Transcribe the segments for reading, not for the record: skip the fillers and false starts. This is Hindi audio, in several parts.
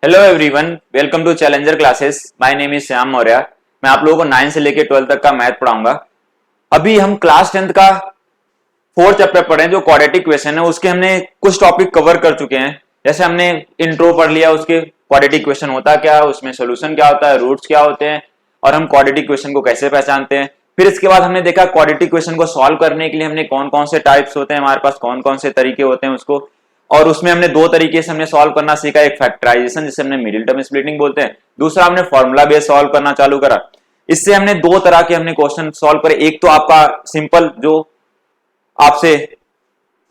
Hello everyone, welcome to challenger classes. My name is Shyam Maurya. मैं आप लोगों को 9 से लेकर 12 तक का मैथ पढ़ाऊंगा। अभी हम क्लास 10th का 4th चैप्टर पढ़े जो क्वाड्रेटिक क्वेश्चन है, उसके हमने कुछ टॉपिक कवर कर चुके हैं। जैसे हमने इंट्रो पढ़ लिया, उसके क्वाड्रेटिक क्वेश्चन होता क्या है, उसमें सोल्यूशन क्या होता है, रूट्स क्या होते हैं और हम क्वाड्रेटिक क्वेश्चन को कैसे पहचानते हैं। फिर इसके बाद हमने देखा क्वाड्रेटिक क्वेश्चन को सॉल्व करने के लिए हमने कौन कौन से टाइप्स होते हैं, हमारे पास कौन कौन से तरीके होते हैं उसको। और उसमें हमने दो तरीके से हमने सॉल्व करना सीखा, एक फैक्टराइजेशन जिसे हमने मिडिल टर्म स्प्लिटिंग बोलते हैं, दूसरा हमने फॉर्मूला बेस सॉल्व करना चालू करा। इससे हमने दो तरह के हमने क्वेश्चन सॉल्व करे। एक तो आपका सिंपल जो आपसे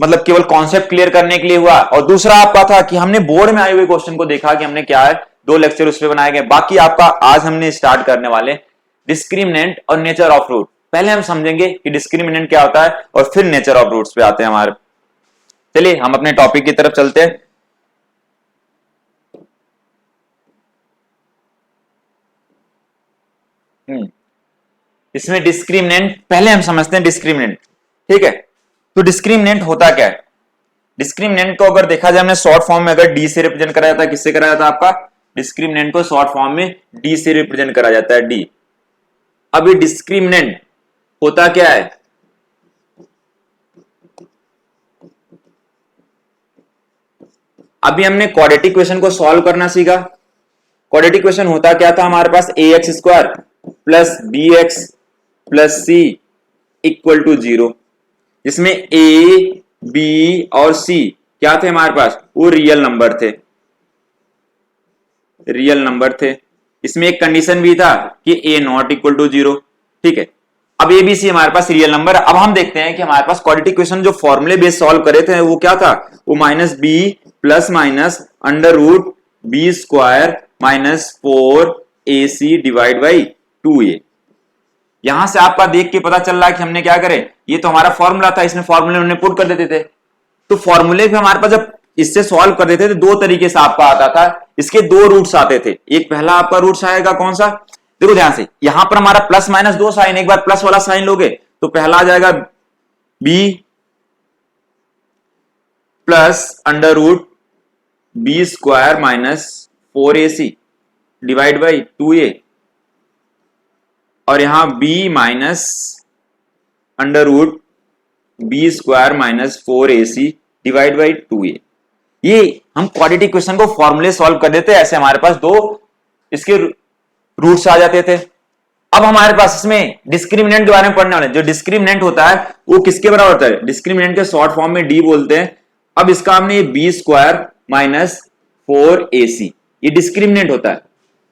मतलब केवल कॉन्सेप्ट क्लियर करने के लिए हुआ, और दूसरा आपका था कि हमने बोर्ड में आए हुए क्वेश्चन को देखा कि हमने क्या है, दो लेक्चर उस पर बनाए गए। बाकी आपका आज हमने स्टार्ट करने वाले डिस्क्रिमिनेंट और नेचर ऑफ रूट। पहले हम समझेंगे कि डिस्क्रिमिनेंट क्या होता है और फिर नेचर ऑफ रूट्स पे आते हैं हमारे। चलिए हम अपने टॉपिक की तरफ चलते हैं। इसमें डिस्क्रिमिनेंट पहले हम समझते हैं। डिस्क्रिमिनेंट ठीक है, तो डिस्क्रिमिनेंट होता क्या है। डिस्क्रिमिनेंट को अगर देखा जाए, हमने शॉर्ट फॉर्म में अगर डी से रिप्रेजेंट करा जाता है, किससे करा जाता है आपका, डिस्क्रिमिनेंट को शॉर्ट फॉर्म में डी से रिप्रेजेंट करा जाता है, डी। अब ये डिस्क्रिमिनेंट होता क्या है, अभी हमने क्वाड्रेटिक क्वेश्चन को सॉल्व करना सीखा। क्वाड्रेटिक क्वेश्चन होता क्या था, हमारे पास a x square plus b x plus c equal to 0, जिसमें ए बी और सी क्या थे हमारे पास, वो रियल नंबर थे, रियल नंबर थे। इसमें एक कंडीशन भी था कि ए नॉट इक्वल टू 0। ठीक है, अब ए बी सी हमारे पास रियल नंबर। अब हम देखते हैं कि हमारे पास क्वाड्रेटिक क्वेश्चन जो फॉर्मूले बेस सॉल्व करे थे वो क्या था, वो minus b plus minus under root b square minus 4ac divide by 2a। यहां से आपका देख के पता चल रहा है कि हमने क्या करे, ये तो हमारा फॉर्मूला था, इसमें फॉर्मूले हमने पुट कर देते थे। तो फॉर्मूले पे हमारे पास जब इससे सॉल्व कर देते थे, दो तरीके से आपका आता था, इसके दो रूट्स आते थे। एक पहला आपका रूट्स आएगा कौन सा, देखो ध्यान से, यहां पर हमारा प्लस माइनस दो साइन, एक बार प्लस वाला साइन लोगे तो पहला आ जाएगा b plus under root b square minus 4ac divide by 2a, और यहां b minus under root b square minus 4ac divide by 2a। ये हम क्वाड्रेटिक क्वेश्चन को फॉर्मूले सॉल्व कर देते, ऐसे हमारे पास दो इसके रूट्स आ जाते थे। अब हमारे पास इसमें डिस्क्रिमिनेंट के बारे में पढ़ने वाले। जो डिस्क्रिमिनेंट होता है वो किसके बराबर होता है, डिस्क्रिमिनेंट के शॉर्ट फॉर्म में डी बोलते हैं। अब इसका हमने बी स्क्वायर माइनस 4ac, ये डिस्क्रिमिनेंट होता है।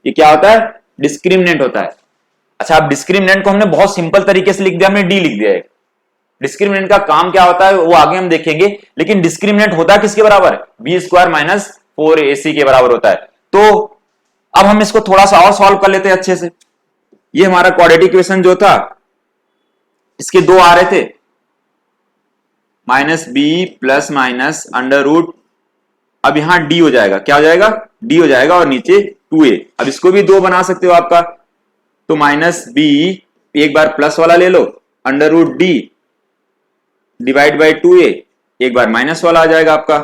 ये क्या होता है, डिस्क्रिमिनेंट होता है। अच्छा, अब डिस्क्रिमिनेंट को हमने बहुत सिंपल तरीके से लिख दिया, हमने डी लिख दिया है। डिस्क्रिमिनेंट का काम क्या होता है वो आगे हम देखेंगे, लेकिन डिस्क्रिमिनेंट होता है किसके बराबर, बी स्क्वायर माइनस 4ac के बराबर होता है। तो अब हम इसको थोड़ा सा और सॉल्व कर लेते हैं अच्छे से। ये हमारा क्वाड्रेटिक इक्वेशन जो था, इसके दो आ रहे थे, minus b plus minus under root, अब यहां डी हो जाएगा, क्या हो जाएगा, डी हो जाएगा, और नीचे 2a। अब इसको भी दो बना सकते हो आपका, तो माइनस बी एक बार प्लस वाला ले लो, under root d divide by 2a, एक बार माइनस वाला आ जाएगा आपका।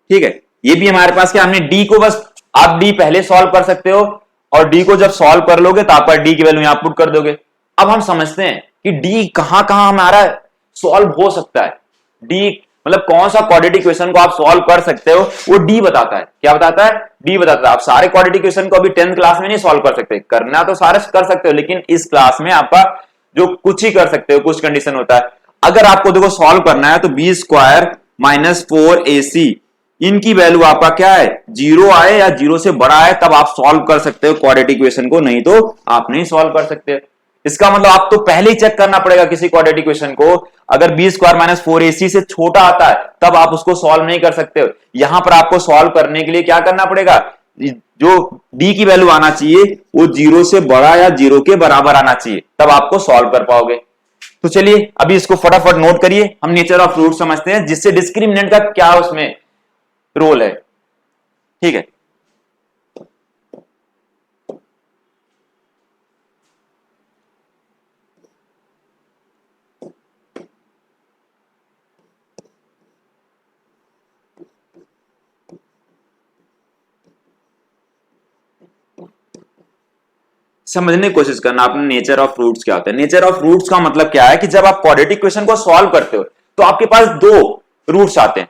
ठीक है, ये भी हमारे पास क्या, हमने डी को बस, आप डी पहले सॉल्व कर सकते हो, और डी को जब सॉल्व कर लोगे तो आप डी की वैल्यू यहां पुट कर दोगे। अब हम समझते हैं कि डी कहां कहां हमारा सॉल्व हो सकता है। डी मतलब कौन सा क्वाड्रेटिक इक्वेशन को आप सॉल्व कर सकते हो, वो डी बताता है। क्या बताता है, डी बताता है। आप सारे क्वाड्रेटिक इक्वेशन को अभी 10th क्लास में नहीं सॉल्व कर सकते, करना तो सारे कर सकते हो, लेकिन इस क्लास में आपका जो कुछ ही कर सकते हो, कुछ कंडीशन होता है। अगर आपको देखो सॉल्व करना है तो बी स्क्वायर माइनस 4ac, इनकी वैल्यू आपका क्या है, जीरो आए या जीरो से बड़ा है, तब आप सॉल्व कर सकते हो क्वाड्रेटिक इक्वेशन को, नहीं तो आप नहीं सॉल्व कर सकते। इसका मतलब आप तो पहले ही चेक करना पड़ेगा किसी क्वाड्रेटिक इक्वेशन को, अगर बी स्क्वायर माइनस 4ac से छोटा आता है तब आप उसको सॉल्व नहीं कर सकते हो। यहां पर आपको सॉल्व करने के लिए क्या करना पड़ेगा, जो डी की वैल्यू आना चाहिए वो जीरो से बड़ा या जीरो के बराबर आना चाहिए, तब आपको सॉल्व कर पाओगे। तो चलिए अभी इसको फटाफट नोट करिए, हम नेचर ऑफ रूट समझते हैं, जिससे डिस्क्रिमिनेंट का क्या उसमें रोल है। ठीक है, समझने की कोशिश करना आपने नेचर ऑफ रूट्स क्या होता है। नेचर ऑफ रूट्स का मतलब क्या है कि जब आप क्वाड्रेटिक इक्वेशन को सॉल्व करते हो तो आपके पास दो रूट्स आते हैं।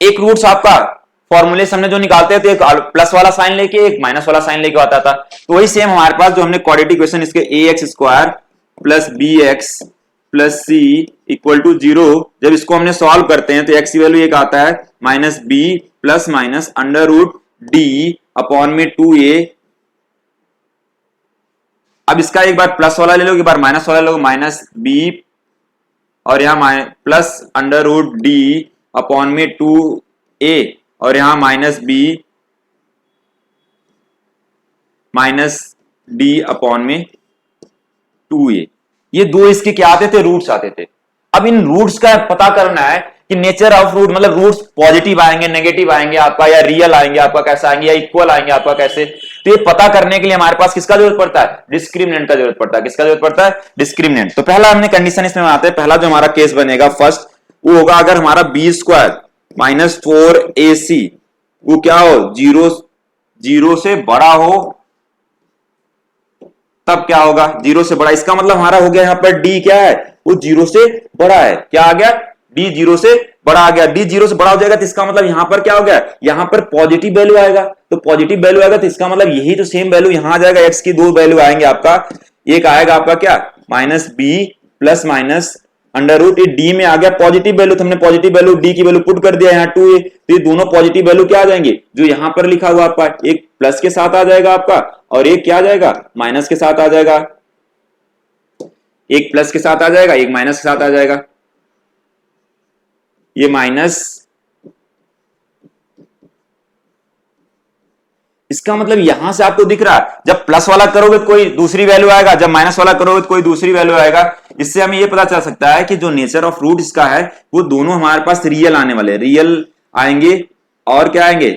एक रूट्स आपका फॉर्मूले से हमने जो निकालते हैं तो एक प्लस वाला साइन लेके एक माइनस वाला साइन लेके आता था, तो वही सेम हमारे पास जो हमने क्वाड्रेटिक इक्वेशन इसके ax square plus bx plus c equal to 0, जब इसको हमने सॉल्व करते हैं तो x की वैल्यू एक आता है minus b plus minus under root d upon में 2a। अब इसका एक बार प्लस वाला ले लो, एक बार माइनस वाला ले लो, माइनस b और यहां plus under root d upon में 2a और यहां minus b minus d upon में 2a। ये दो इसके क्या आते थे, रूट्स आते थे। अब इन रूट्स का पता करना है कि नेचर ऑफ रूट मतलब रूट्स पॉजिटिव आएंगे, नेगेटिव आएंगे आपका, या रियल आएंगे आपका कैसा आएंगे, या इक्वल आएंगे आपका कैसे। तो ये पता करने के लिए हमारे पास किसका जरूरत पड़ता है, डिस्क्रिमिनेंट का जरूरत पड़ता है। किसका जरूरत पड़ता है, डिस्क्रिमिनेंट। तो पहला हमने कंडीशन इसमें आते हैं, पहला जो हमारा केस बनेगा फर्स्ट वो होगा अगर हमारा बी स्क्वायर माइनस 4ac वो क्या हो, जीरो से बड़ा हो, तब क्या होगा, जीरो से बड़ा। इसका मतलब हमारा हो गया यहां पर डी क्या है, वो जीरो से बड़ा है। क्या आ गया, डी जीरो से बड़ा आ गया। डी जीरो से बड़ा हो जाएगा तो इसका मतलब यहां पर क्या हो गया, यहां पर पॉजिटिव वैल्यू आएगा। तो पॉजिटिव वैल्यू आएगा तो इसका मतलब यही तो सेम वैल्यू यहां आ जाएगा। एक्स की दो वैल्यू आएंगे आपका, एक आएगा आपका क्या minus b plus minus under root, d में आ गया पॉजिटिव वैल्यू, तो हमने पॉजिटिव वैल्यू डी की वैल्यू पुट कर दिया यहाँ 2a। तो ये दोनों पॉजिटिव वैल्यू क्या आ जाएंगे, जो यहां पर लिखा हुआ आपका एक प्लस के साथ आ जाएगा आपका और एक क्या आ जाएगा, माइनस के साथ आ जाएगा। एक प्लस के साथ आ जाएगा, एक माइनस के साथ आ जाएगा। ये माइनस, इसका मतलब यहां से आपको दिख रहा है जब प्लस वाला करोगे तो कोई दूसरी वैल्यू आएगा, जब माइनस वाला करोगे तो कोई दूसरी वैल्यू आएगा। इससे हमें यह पता चल सकता है कि जो नेचर ऑफ रूट इसका है वो दोनों हमारे पास रियल आने वाले, रियल आएंगे और क्या आएंगे,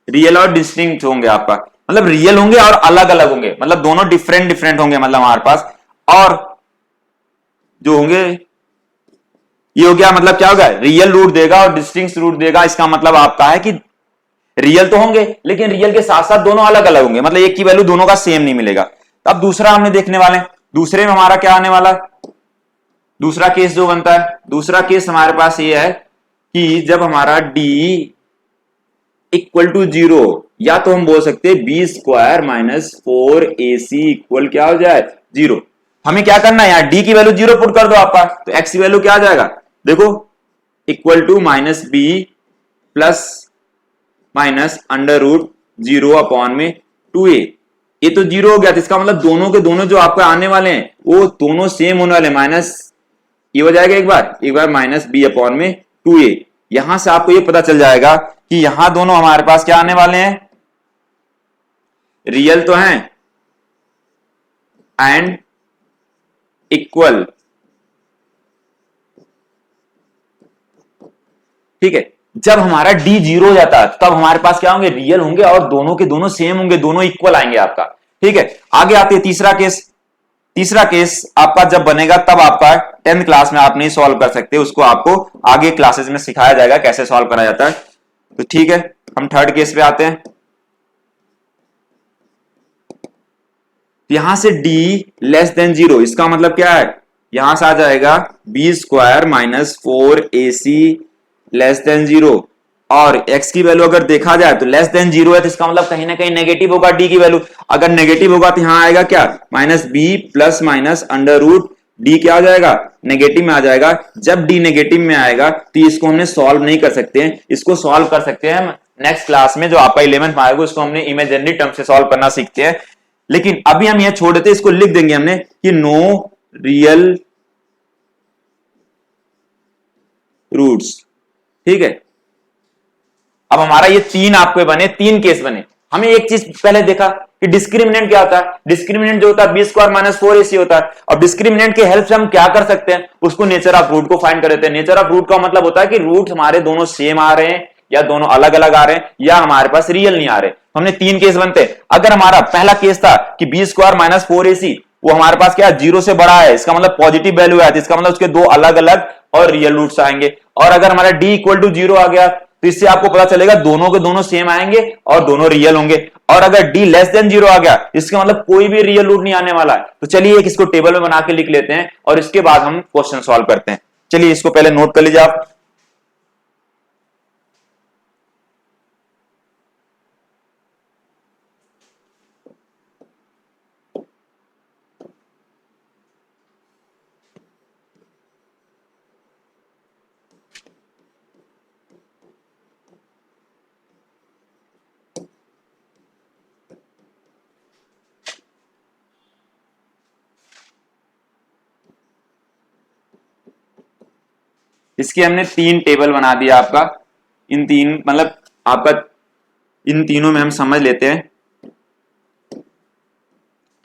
रियल और डिस्टिंक्ट होंगे आपका, मतलब रियल होंगे और अलग अलग होंगे, मतलब दोनों डिफरेंट डिफरेंट होंगे मतलब हमारे पास। और जो होंगे ये हो गया, मतलब क्या होगा, रियल रूट देगा और डिस्टिंक्ट रूट देगा। इसका मतलब आपका है कि रियल तो होंगे लेकिन रियल के साथ साथ दोनों अलग अलग होंगे, मतलब एक की वैल्यू दोनों का सेम नहीं मिलेगा। तो अब दूसरा हमने देखने वाले हैं, दूसरे में हमारा क्या आने वाला है, दूसरा केस जो बनता है, दूसरा केस हमारे पास ये है कि जब हमारा डी इक्वल टू 0, या तो हम बोल सकते हैं B square minus 4ac equal क्या हो जाए 0। हमें क्या करना है, यहां डी की वैल्यू 0 पुट कर दो आपका, तो एक्स की वैल्यू क्या आ जाएगा, देखो equal to minus b plus minus under root 0 upon में 2a। ये तो 0 हो गया, तो इसका मतलब दोनों के दोनों जो आपको आने वाले हैं वो दोनों सेम होने वाले, माइनस ये हो जाएगा एक बार माइनस बी अपॉन में 2a। यहां से आपको ये पता चल जाएगा कि यहां दोनों हमारे पास क्या आने वाले हैं, रियल तो हैं एंड इक्वल। ठीक है, जब हमारा डी 0 हो जाता है तब हमारे पास क्या होंगे, रियल होंगे और दोनों के दोनों सेम होंगे, दोनों इक्वल आएंगे आपका। ठीक है, आगे आते हैं तीसरा केस। तीसरा केस आपका जब बनेगा तब आपका 10th क्लास में आप नहीं सॉल्व कर सकते, उसको आपको आगे क्लासेस में सिखाया जाएगा कैसे सॉल्व करा जाता है। तो ठीक है, हम थर्ड केस पे आते हैं। यहां से d लेस देन 0, इसका मतलब क्या है, यहां से आ जाएगा b square minus 4ac less than 0, और x की वैल्यू अगर देखा जाए तो लेस देन 0 है, तो इसका मतलब कहीं ना कहीं नेगेटिव होगा d की वैल्यू। अगर नेगेटिव होगा तो यहां आएगा क्या, minus b plus minus under root d क्या आ जाएगा, नेगेटिव में आ जाएगा। जब d नेगेटिव में आएगा तो इसको हमने सॉल्व नहीं कर सकते हैं, इसको सॉल्व कर सकते हैं हम नेक्स्ट क्लास में जो आपका 11th में आएगा, उसको हमने इमेजिनरी टर्म से सॉल्व करना सीखते हैं। लेकिन अभी हम यह छोड़ देते, इसको लिख देंगे हमने कि नो रियल रूट्स। ठीक है, अब हमारा ये तीन आपके बने, तीन केस बने। हमें एक चीज पहले देखा कि डिस्क्रिमिनेंट क्या होता है, डिस्क्रिमिनेंट जो होता है बी स्क्वायर माइनस 4ac होता है। और डिस्क्रिमिनेंट के हेल्प से हम क्या कर सकते हैं, उसको नेचर ऑफ रूट को फाइंड कर देते हैं। नेचर ऑफ रूट का मतलब होता है कि रूट हमारे दोनों सेम आ रहे हैं या दोनों अलग अलग आ रहे हैं या हमारे पास रियल नहीं आ रहे। हमने तीन केस बनते। अगर हमारा पहला केस था कि बी स्क्वायर माइनस 4ac वो हमारे पास क्या जीरो से बड़ा है, इसका मतलब पॉजिटिव वैल्यू है, इसका मतलब उसके दो अलग अलग और रियल रूट्स आएंगे। और अगर हमारा d इक्वल टू जीरो आ गया तो इससे आपको पता चलेगा दोनों के दोनों सेम आएंगे और दोनों रियल होंगे। और अगर d लेस देन जीरो आ गया इसका मतलब कोई भी रियल रूट नहीं आने वाला है। तो चलिए एक इसको टेबल में बना के लिख लेते हैं और इसके बाद हम क्वेश्चन सॉल्व करते हैं। चलिए इसको पहले नोट कर लीजिए आप। इसकी हमने तीन टेबल बना दिया आपका, इन तीन मतलब आपका इन तीनों में हम समझ लेते हैं।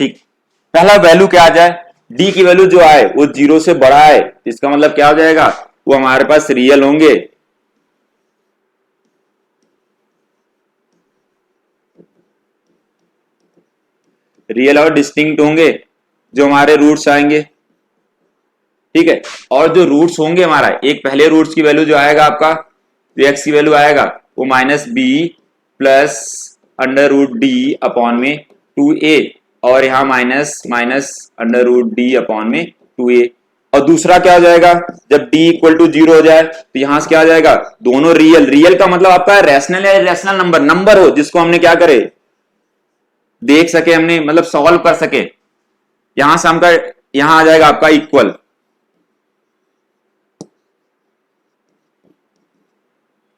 ठीक, पहला वैल्यू क्या आ जाए, डी की वैल्यू जो आए वो जीरो से बड़ा है, इसका मतलब क्या हो जाएगा, वो हमारे पास रियल होंगे। रियल और डिस्टिंक्ट होंगे जो हमारे रूट्स आएंगे। ठीक है, और जो रूट्स होंगे हमारा, एक पहले रूट्स की वैल्यू जो आएगा आपका, जो एक्स की वैल्यू आएगा वो minus b plus under root d upon में 2a, और यहां minus minus under root d upon में 2a। और दूसरा क्या हो जाएगा, जब d इक्वल टू जीरो हो जाए तो यहां से क्या आ जाएगा, दोनों रियल, रियल का मतलब आपका रैशनल या इरेशनल नंबर, नंबर हो जिसको हमने क्या करे देख सके, हमने मतलब सॉल्व कर सके। यहां से हमका यहां आ जाएगा आपका इक्वल,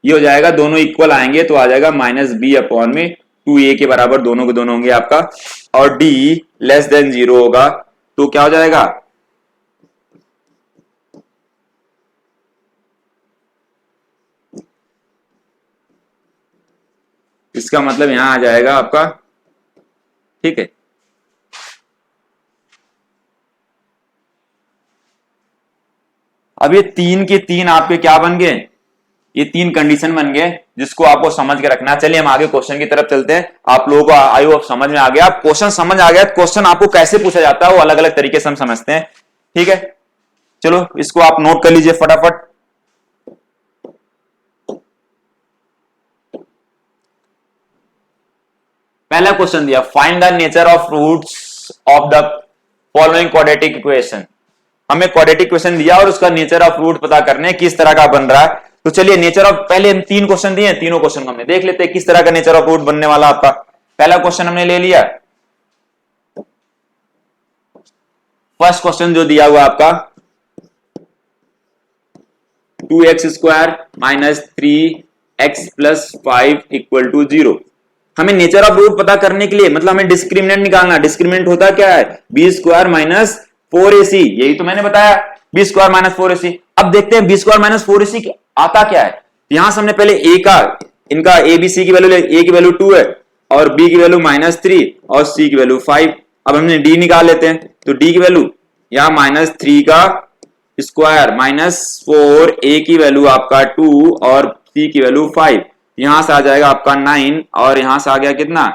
ये हो जाएगा, दोनों इक्वल आएंगे तो आ जाएगा माइनस बी अपॉन में 2a के बराबर दोनों के दोनों होंगे आपका। और d लेस देन जीरो होगा तो क्या हो जाएगा, इसका मतलब यहां आ जाएगा आपका। ठीक है, अब ये तीन के तीन आपके क्या बन गए, ये तीन कंडीशन बन गए जिसको आपको समझ के रखना। चलिए हम आगे क्वेश्चन की तरफ चलते हैं। आप लोगों को आई होप समझ में आ गया, क्वेश्चन समझ आ गया, क्वेश्चन आपको कैसे पूछा जाता है वो अलग अलग तरीके से हम समझते हैं। ठीक है, चलो इसको आप नोट कर लीजिए फटाफट। पहला क्वेश्चन दिया, find the nature of roots of the following quadratic equation. हमें क्वाड्रेटिक इक्वेशन दिया और उसका नेचर ऑफ रूट पता करने किस तरह का बन रहा है। तो चलिए नेचर ऑफ, पहले तीन क्वेश्चन दिए, तीनों क्वेश्चन हमने देख लेते हैं किस तरह का नेचर ऑफ रूट बनने वाला आपका। पहला क्वेश्चन हमने ले लिया, फर्स्ट क्वेश्चन जो दिया हुआ आपका 2x square minus 3x plus 5 equal to 0। हमें नेचर ऑफ रूट पता करने के लिए मतलब हमें डिस्क्रिमिनेंट निकालना। डिस्क्रिमिनेंट होता क्या है, बी स्क्वायर माइनस 4ac, यही तो मैंने बताया, बी स्क्वायर माइनस 4ac। अब देखते हैं बी स्क्वायर माइनस 4ac आता क्या है। यहां से हमने पहले a का, इनका ए बी सी की वैल्यू, a की वैल्यू 2 है और b की वैल्यू माइनस 3 और c की वैल्यू 5। अब हमने d निकाल लेते हैं, तो d की वैल्यू यहां माइनस 3 का स्क्वायर माइनस 4, a की वैल्यू आपका 2 और c की वैल्यू 5, यहां से आ जाएगा आपका 9 और यहां से आ गया कितना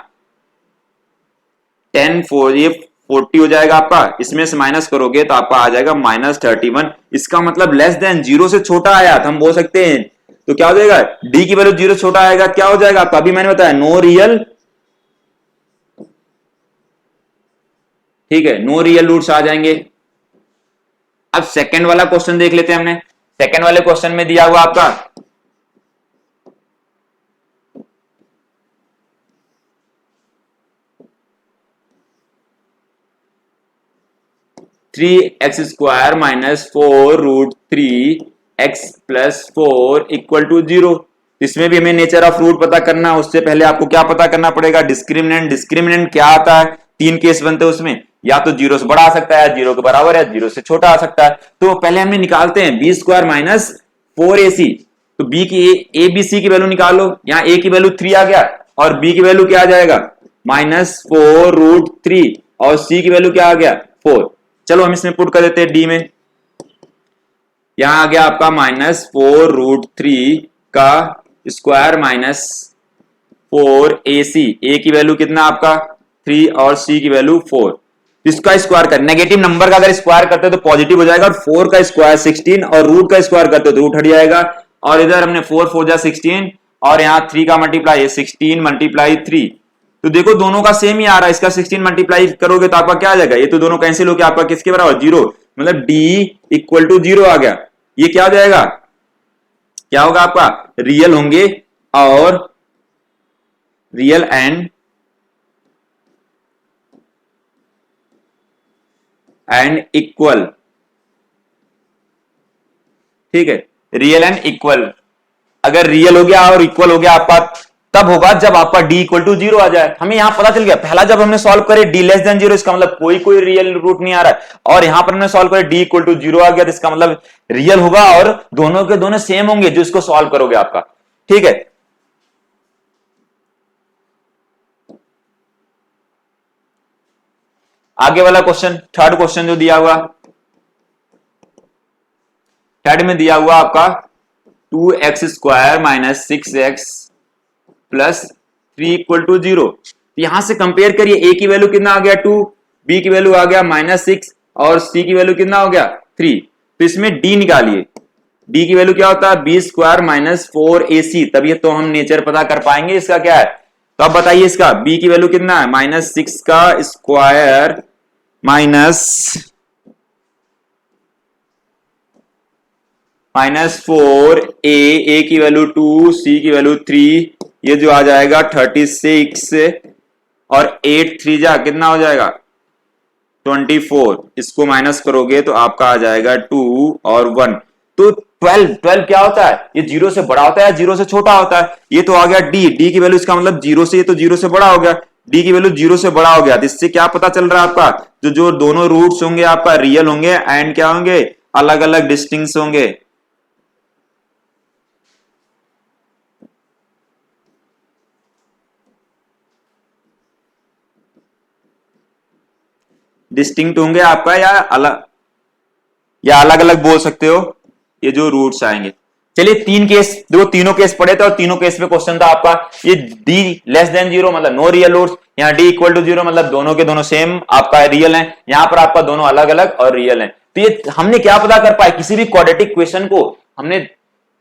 10, 4 ये 40 हो जाएगा आपका। इसमें से माइनस करोगे तो आपका आ जाएगा माइनस 31। इसका मतलब लेस देन जीरो से छोटा आया तो हम बोल सकते हैं, तो क्या हो जाएगा, डी की वैल्यू जीरो छोटा आएगा, क्या हो जाएगा आपका, अभी मैंने बताया नो रियल। ठीक है, नो रियल रूट्स आ जाएंगे। अब सेकंड वाला क्वेश्चन देख लेते हैं। हमने सेकंड वाले क्वेश्चन में दिया हुआ आपका 3x square minus 4 root 3x plus 4 equal to 0। इसमें भी हमें नेचर ऑफ रूट पता करना है। उससे पहले आपको क्या पता करना पड़ेगा, डिस्क्रिमिनेंट। डिस्क्रिमिनेंट क्या आता है, तीन केस बनते हैं उसमें, या तो जीरो से बड़ा आ सकता है, जीरो के बराबर है, जीरो से छोटा आ सकता है। तो पहले हमने निकालते हैं बी स्क्वायर माइनस 4ac। तो बी की ए बी सी की वैल्यू निकालो, यहाँ ए की वैल्यू 3 आ गया और बी की वैल्यू क्या आ जाएगा माइनस 4 रूट 3 और सी की वैल्यू क्या आ गया 4। चलो हम इसमें पुट कर देते हैं डी में, यहां आ गया आपका माइनस 4 रूट 3 का स्क्वायर माइनस 4ac। ए की वैल्यू कितना आपका 3 और सी की वैल्यू 4। इसका स्क्वायर कर, नेगेटिव नंबर का अगर स्क्वायर करते हो तो पॉजिटिव हो जाएगा, और 4 का स्क्वायर 16, और रूट का स्क्वायर करते हो तो रूट हट जाएगा, और इधर हमने 4 4 जा 16, और यहाँ 3 का मल्टीप्लाई है 16 मल्टीप्लाई 3, तो देखो दोनों का सेम ही आ रहा है, इसका 16 मल्टीप्लाई करोगे तो आपका क्या आ जाएगा, ये तो दोनों कैंसिल होकर आपका किसके बराबर, 0, मतलब d इक्वल टू 0 आ गया। ये क्या हो जाएगा, क्या होगा आपका, रियल होंगे और रियल एंड इक्वल, ठीक है, रियल एंड इक्वल। अगर रियल हो गया और इक्वल हो गया आपका तब होगा जब आपका d इक्वल टू 0 आ जाए। हमें यहां पता चल गया, पहला जब हमने सॉल्व करे d लेस देन 0, इसका मतलब कोई रियल रूट नहीं आ रहा है, और यहां पर हमने सॉल्व करे d इक्वल टू 0 आ गया, तो इसका मतलब रियल होगा और दोनों के दोनों सेम होंगे जो इसको सॉल्व करोगे आपका, ठीक है। आगे वाला क्वेश्चन, थर्ड क्वेश्चन जो दिया हुआ, थर्ड में दिया हुआ आपका 2x square minus 6x plus 3 equal to 0। यहां से कंपेयर करिए, a की वैल्यू कितना आ गया 2, b की वैल्यू आ गया -6, और c की वैल्यू कितना हो गया 3। तो इसमें d निकालिए, d की वैल्यू क्या होता है, b स्क्वायर माइनस 4ac, तभी तो हम नेचर पता कर पाएंगे इसका क्या है। तो अब बताइए इसका b की वैल्यू कितना है, -6 का स्क्वायर -4, a की वैल्यू 2, c की वैल्यू 3, ये जो आ जाएगा 36, और 8 3 जा कितना हो जाएगा 24, इसको माइनस करोगे तो आपका आ जाएगा 2 और 1। तो 12 क्या होता है, ये 0 से बड़ा होता है या 0 से छोटा होता है। ये तो आ गया d की वैल्यू, इसका मतलब 0 से, ये तो 0 से बड़ा हो गया, d की वैल्यू 0 से बड़ा हो गया। तो इससे क्या पता चल रहा है आपका, जो दोनों रूट्स होंगे आपका रियल होंगे एंड क्या होंगे, अलग अलग डिस्टिंक्ट होंगे। डिस्टिंक्ट होंगे आपका या अलग अलग बोल सकते हो, ये जो रूट्स आएंगे। चलिए तीनों केस पढ़े थे, और तीनों केस में क्वेश्चन था आपका ये d लेस देन 0 मतलब नो रियल रूट्स, यहाँ d इक्वल टू 0 मतलब दोनों के दोनों सेम आपका रियल है, यहाँ पर आपका दोनों अलग अलग और रियल है। तो ये हमने क्या पता कर पाए, किसी भी क्वाड्रेटिक क्वेश्चन को हमने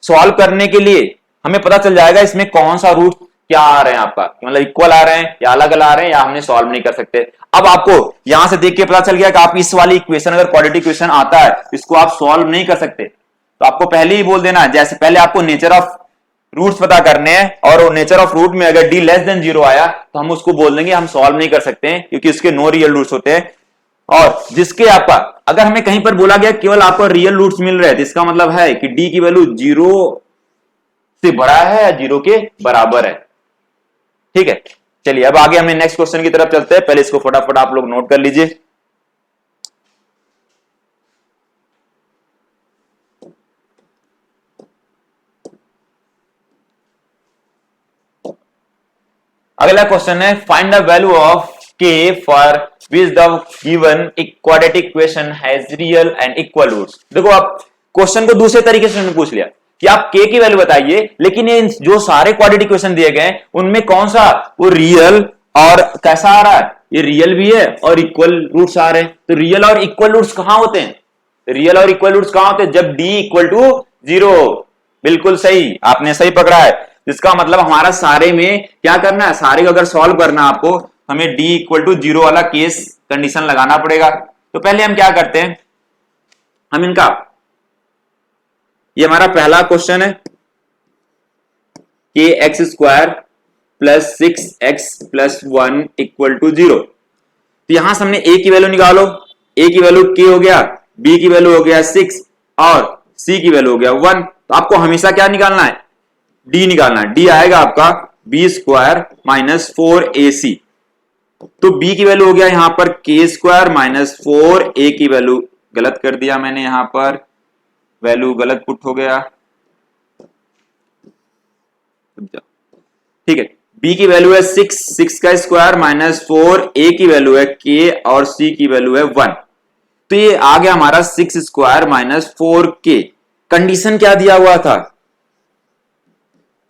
सॉल्व करने के लिए हमें पता चल जाएगा इसमें कौन सा रूट क्या आ रहे हैं आपका, मतलब इक्वल आ रहे हैं या अलग अलग आ रहे हैं या हमने सॉल्व नहीं कर सकते। अब आपको यहां से देख के पता चल गया कि आप इस वाली इक्वेशन, अगर क्वाड्रेटिक इक्वेशन आता है इसको आप सॉल्व नहीं कर सकते, तो आपको पहले ही बोल देना है, जैसे पहले आपको नेचर ऑफ रूट्स पता करने हैं, और नेचर ऑफ रूट में अगर d लेस देन 0 आया तो हम उसको बोल देंगे हम सॉल्व नहीं कर सकते हैं क्योंकि उसके नो रियल रूट्स होते हैं। और जिसके आपका अगर हमें कहीं पर बोला गया केवल आपको रियल रूट्स मिल रहे हैं, तो इसका मतलब है कि d की वैल्यू 0 से बड़ा है या 0 के बराबर है, ठीक है। चलिए अब आगे हमें नेक्स्ट क्वेश्चन की तरफ चलते हैं, पहले इसको फटाफट आप लोग नोट कर लीजिए। अगला क्वेश्चन है find the value of k for which the given quadratic equation has real and equal roots. देखो आप क्वेश्चन को दूसरे तरीके से पूछ लिया कि आप k की वैल्यू बताइए, लेकिन ये जो सारे क्वाड्रेटिक इक्वेशन दिए गए उनमें कौन सा वो रियल और कैसा आ रहा है, ये रियल भी है और इक्वल रूट्स आ रहे हैं। तो रियल और इक्वल रूट्स कहां होते हैं, रियल और इक्वल रूट्स कहां होते हैं, जब d इक्वल टू 0। बिल्कुल सही, आपने सही पकड़ा है। इसका मतलब हमारा सारे में क्या करना है, सारे को अगर सॉल्व करना है आपको, हमें d इक्वल टू 0 वाला केस कंडीशन लगाना पड़ेगा। तो पहले हम क्या करते हैं, हम इनका, ये हमारा पहला क्वेश्चन है कि x square plus 6x plus 1 equal to 0। तो यहां से हमने a की वैल्यू निकालो, a की वैल्यू k हो गया, b की वैल्यू हो गया 6 और c की वैल्यू हो गया 1। तो आपको हमेशा क्या निकालना है, d निकालना है। d आएगा आपका b स्क्वायर माइनस 4ac। तो b की वैल्यू हो गया यहां पर k स्क्वायर माइनस 4a की वैल्यू गलत कर दिया मैंने, यहां पर वैल्यू गलत पुट हो गया, ठीक है। b की वैल्यू है 6 का स्क्वायर माइनस 4, a की वैल्यू है k और c की वैल्यू है 1। तो ये आ गया हमारा 6 स्क्वायर माइनस 4k। कंडीशन क्या दिया हुआ था,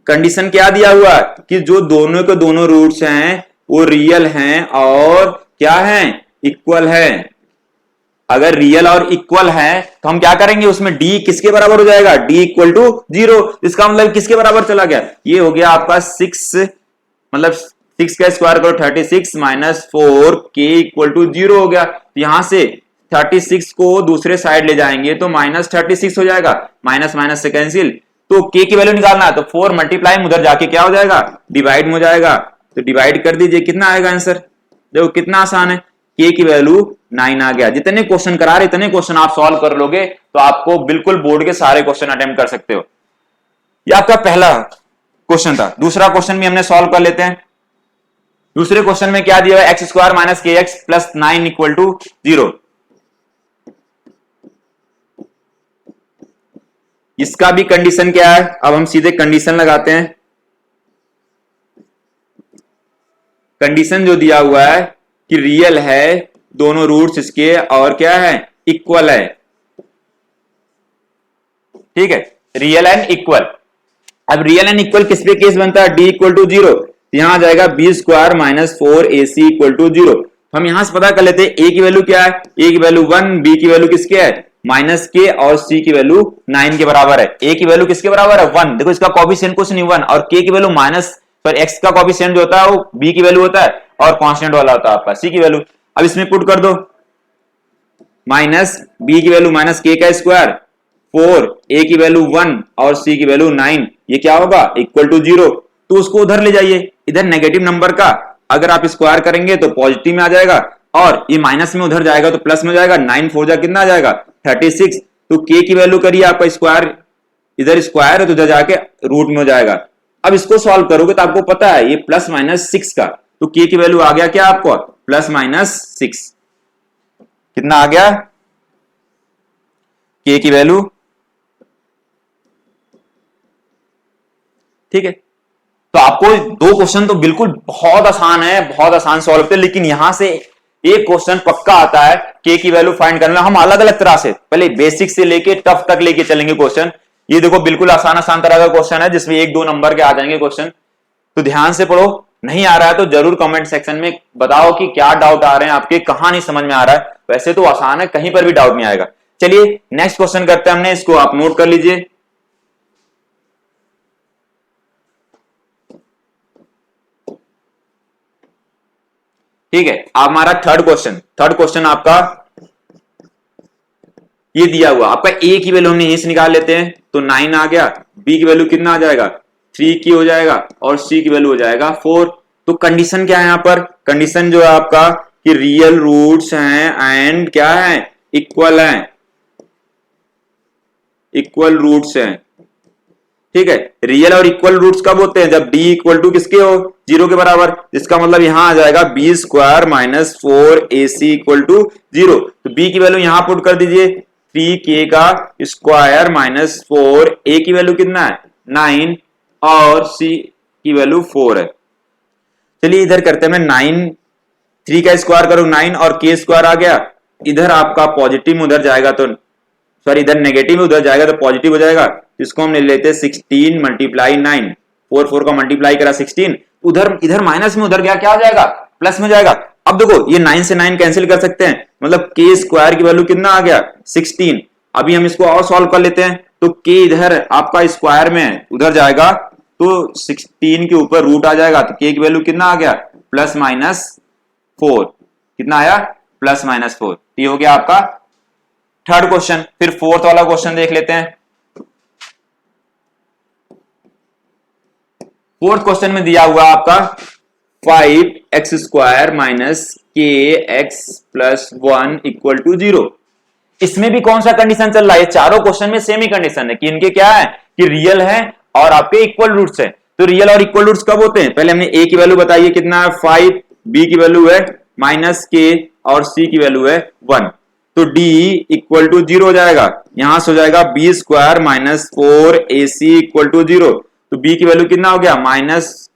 कंडीशन क्या दिया हुआ कि जो दोनों के दोनों रूट्स हैं वो रियल हैं और क्या हैं, इक्वल है, अगर रियल और इक्वल है तो हम क्या करेंगे, उसमें d किसके बराबर हो जाएगा, d इक्वल टू 0। इसका मतलब किसके बराबर चला गया, ये हो गया आपका 6, मतलब 6 का स्क्वायर करो 36 माइनस 4 k इक्वल टू 0 हो गया। तो यहां से 36 को दूसरे साइड ले जाएंगे तो माइनस 36 हो जाएगा, माइनस माइनस से कैंसिल, तो k की वैल्यू निकालना है तो 4 मल्टीप्लाई उधर जाके क्या हो जाएगा, डिवाइड में हो जाएगा। तो डिवाइड कर दीजिए, कितना आएगा आंसर, देखो कितना आसान है, k की वैल्यू 9 आ गया। जितने क्वेश्चन करा रहे इतने क्वेश्चन आप सॉल्व कर लोगे तो आपको बिल्कुल बोर्ड के सारे क्वेश्चन अटेम्प्ट कर सकते हो। ये आपका पहला क्वेश्चन था। दूसरा क्वेश्चन भी हमने सॉल्व कर लेते हैं। दूसरे क्वेश्चन में क्या दिया है, x square minus k x plus 9 equal to 0। इसका भी कंडीशन क्या है, अब हम सीधे कंडीशन लगाते हैं। कंडीशन जो दिया हुआ है कि रियल है, दोनों रूट्स इसके और क्या है, इक्वल है, ठीक है, रियल एंड इक्वल। अब रियल एंड इक्वल किस पे केस बनता है, d इक्वल टू 0, यहां आ जाएगा b square minus 4ac equal to 0। हम यहां से पता कर लेते हैं a की वैल्यू क्या है, a की वैल्यू 1, b की वैल्यू किसके है माइनस के, और c की वैल्यू 9 के बराबर है। a की वैल्यू किसके बराबर है 1, देखो इसका कॉफिशिएंट कुछ नहीं 1, और k की वैल्यू माइनस पर x का कॉफिशिएंट जो होता है वो b की वैल्यू होता है, और कांस्टेंट वाला होता है आपका c की वैल्यू। अब इसमें पुट कर दो, माइनस b की वैल्यू माइनस k का स्क्वायर, 4, a की वैल्यू 1 और c की वैल्यू 9, ये क्या होगा इक्वल टू 0। तो उसको उधर ले जाइए, इधर नेगेटिव नंबर का अगर आप स्क्वायर करेंगे तो पॉजिटिव में आ जाएगा, और ये माइनस में उधर जाएगा तो प्लस में हो जाएगा, 9 4 जा कितना आ जाएगा 36। तो k की वैल्यू करिए आपका स्क्वायर, इधर स्क्वायर है तो उधर जाके रूट में हो जाएगा। अब इसको सॉल्व करोगे तो आपको पता है ये प्लस माइनस 6 का, तो k की वैल्यू आ गया क्या आपको प्लस माइनस 6, कितना आ गया k की वैल्यू, ठीक है। तो आपको दो क्वेश्चन तो बिल्कुल बहुत आसान है, बहुत आसान सॉल्व करते, लेकिन यहां से एक क्वेश्चन पक्का आता है k की वैल्यू फाइंड करना। हम अलग अलग तरह से पहले बेसिक से लेके टफ तक लेके चलेंगे क्वेश्चन। ये देखो बिल्कुल आसान आसान तरह का क्वेश्चन है जिसमें 1 2 नंबर के आ जाएंगे क्वेश्चन, तो ध्यान से पढ़ो। नहीं आ रहा है तो जरूर कमेंट सेक्शन में बताओ कि क्या डाउट आ रहे हैं आपके, कहां नहीं समझ में आ रहा है। वैसे तो आसान है, कहीं पर भी डाउट नहीं आएगा। चलिए नेक्स्ट क्वेश्चन करते हैं हमने, इसको आप नोट कर लीजिए। ठीक है, अब हमारा थर्ड क्वेश्चन आपका ये दिया हुआ, आपका a की वैल्यू हमने यहीं से निकाल लेते हैं, तो 9 आ गया, b की वैल्यू कितना आ जाएगा 3 की हो जाएगा, और c की वैल्यू हो जाएगा 4। तो कंडीशन क्या है यहाँ पर, कंडीशन जो है आपका कि रियल रूट्स हैं एंड क्या है इक्वल हैं, इक्वल रूट्स हैं, ठीक है। रियल और इक्वल रूट्स कब होते हैं, जब d इक्वल टू किसके हो 0 के बराबर। इसका मतलब यहां आ जाएगा b square minus 4ac equal to 0। तो b की वैल्यू यहां पुट कर दीजिए, 3k का स्क्वायर माइनस 4, a की वैल्यू कितना है 9 और c की वैल्यू 4 है। चलिए इधर करते हैं 9, 3 का स्क्वायर करो 9 और k स्क्वायर आ गया, इधर आपका पॉजिटिव में उधर जाएगा तो सॉरी इधर नेगेटिव में उधर जाएगा तो पॉजिटिव हो जाएगा। इसको हम ले लेते हैं 16 मल्टीप्लाई 9, 4 4 का मल्टीप्लाई करा 16, उधर इधर माइनस में उधर गया क्या हो जाएगा प्लस में जाएगा। अब देखो ये 9 से 9 कैंसिल कर सकते हैं, मतलब k स्क्वायर की वैल्यू कितना आ गया 16। अभी हम इसको और सॉल्व कर लेते हैं, तो k इधर आपका स्क्वायर में उधर जाएगा तो 16 के ऊपर रूट आ जाएगा, तो k की वैल्यू कितना आ गया प्लस माइनस 4, कितना आया प्लस माइनस 4। ये हो गया आपका थर्ड क्वेश्चन। फिर फोर्थ वाला क्वेश्चन देख लेते हैं। फोर्थ क्वेश्चन में दिया हुआ आपका 5x square minus k x plus 1 equal to 0। इसमें भी कौन सा कंडीशन चल रहा है, चारों क्वेश्चन में सेम ही कंडीशन है कि इनके क्या है कि रियल है और आपके इक्वल रूट्स है। तो रियल और इक्वल रूट्स कब होते हैं, पहले हमने a की वैल्यू बताइए कितना है 5, b की वैल्यू है माइनस k और c की वैल्यू है 1। तो d इक्वल टू 0 हो जाएगा, यहां से हो जाएगा b square minus 4ac equal to 0। तो b की वैल्यू कितना हो गया माइनस,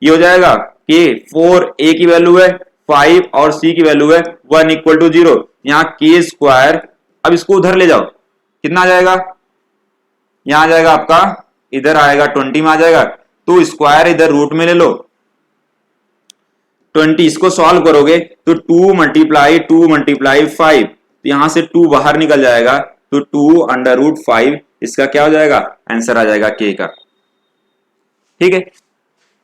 ये हो जाएगा k, 4a की वैल्यू है 5 और c की वैल्यू है 1 इक्वल टू 0, यहाँ k स्क्वायर। अब इसको उधर ले जाओ, कितना आ जाएगा, यहां आ जाएगा आपका इधर आएगा 20 में आ जाएगा, तो स्क्वायर इधर रूट में ले लो, 20, इसको सॉल्व करोगे तो 2 × 2 × 5, यहां से 2 बाहर निकल जाएगा तो 2√5 इसका क्या हो जाएगा, आंसर आ जाएगा के का। ठीक है,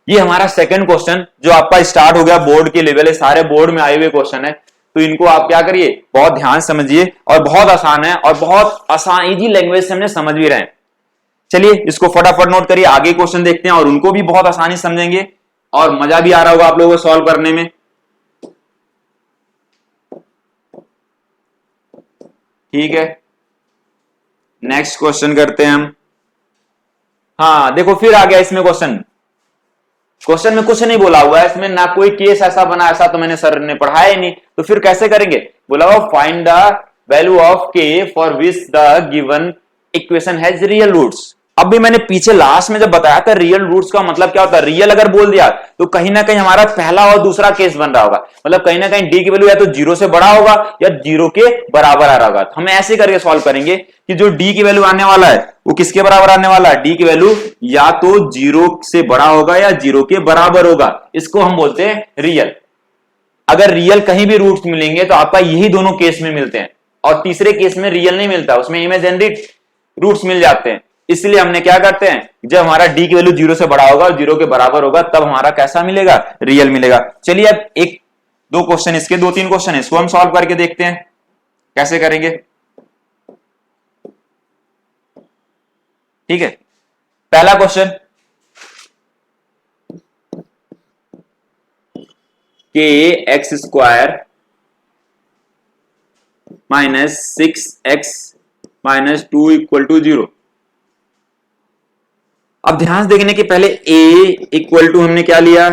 ये हमारा सेकंड क्वेश्चन जो आपका स्टार्ट हो गया बोर्ड के लेवल है, सारे बोर्ड में आए हुए क्वेश्चन है, तो इनको आप क्या करिए, बहुत ध्यान समझिए, और बहुत आसान है और बहुत आसान इजी लैंग्वेज से हमने समझ भी रहे हैं। चलिए इसको फटाफट नोट करिए, आगे क्वेश्चन देखते हैं और उनको भी बहुत आसानी समझेंगे और मजा भी आ रहा होगा आप लोगों को सॉल्व करने में। ठीक है, नेक्स्ट क्वेश्चन करते हैं हम। हाँ देखो फिर आ गया इसमें क्वेश्चन में कुछ नहीं बोला हुआ है, इसमें ना कोई केस ऐसा बना, ऐसा तो मैंने सर ने पढ़ाया ही नहीं, तो फिर कैसे करेंगे, बोला हुआ find the value of k for which the given equation has real roots. अब भी मैंने पीछे लास्ट में जब बताया था रियल रूट्स का मतलब क्या होता है, रियल अगर बोल दिया तो कहीं ना कहीं हमारा पहला और दूसरा केस बन रहा होगा, मतलब कहीं ना कहीं डी की वैल्यू या तो 0 से बड़ा होगा या 0 के बराबर आ रहा होगा। तो हम ऐसे करके सॉल्व करेंगे कि जो डी की वैल्यू आने वाला है वो किसके बराबर आने वाला है, डी की वैल्यू या तो 0 से बड़ा होगा या 0 के बराबर होगा, इसको हम बोलते हैं रियल। अगर रियल कहीं भी रूट्स मिलेंगे तो आपका यही दोनों केस में मिलते हैं, और तीसरे केस में रियल नहीं मिलता, उसमें इमेजिनरी रूट्स मिल जाते हैं। इसलिए हमने क्या करते हैं, जब हमारा डी की वैल्यू 0 से बड़ा होगा और 0 के बराबर होगा तब हमारा कैसा मिलेगा, रियल मिलेगा। चलिए अब एक दो क्वेश्चन इसके, 2-3 क्वेश्चन है, इसको हम सॉल्व करके देखते हैं कैसे करेंगे। ठीक है, पहला question, k x square minus 6x minus 2 equal to 0। अब ध्यान से देखने के पहले a इक्वल टू हमने क्या लिया,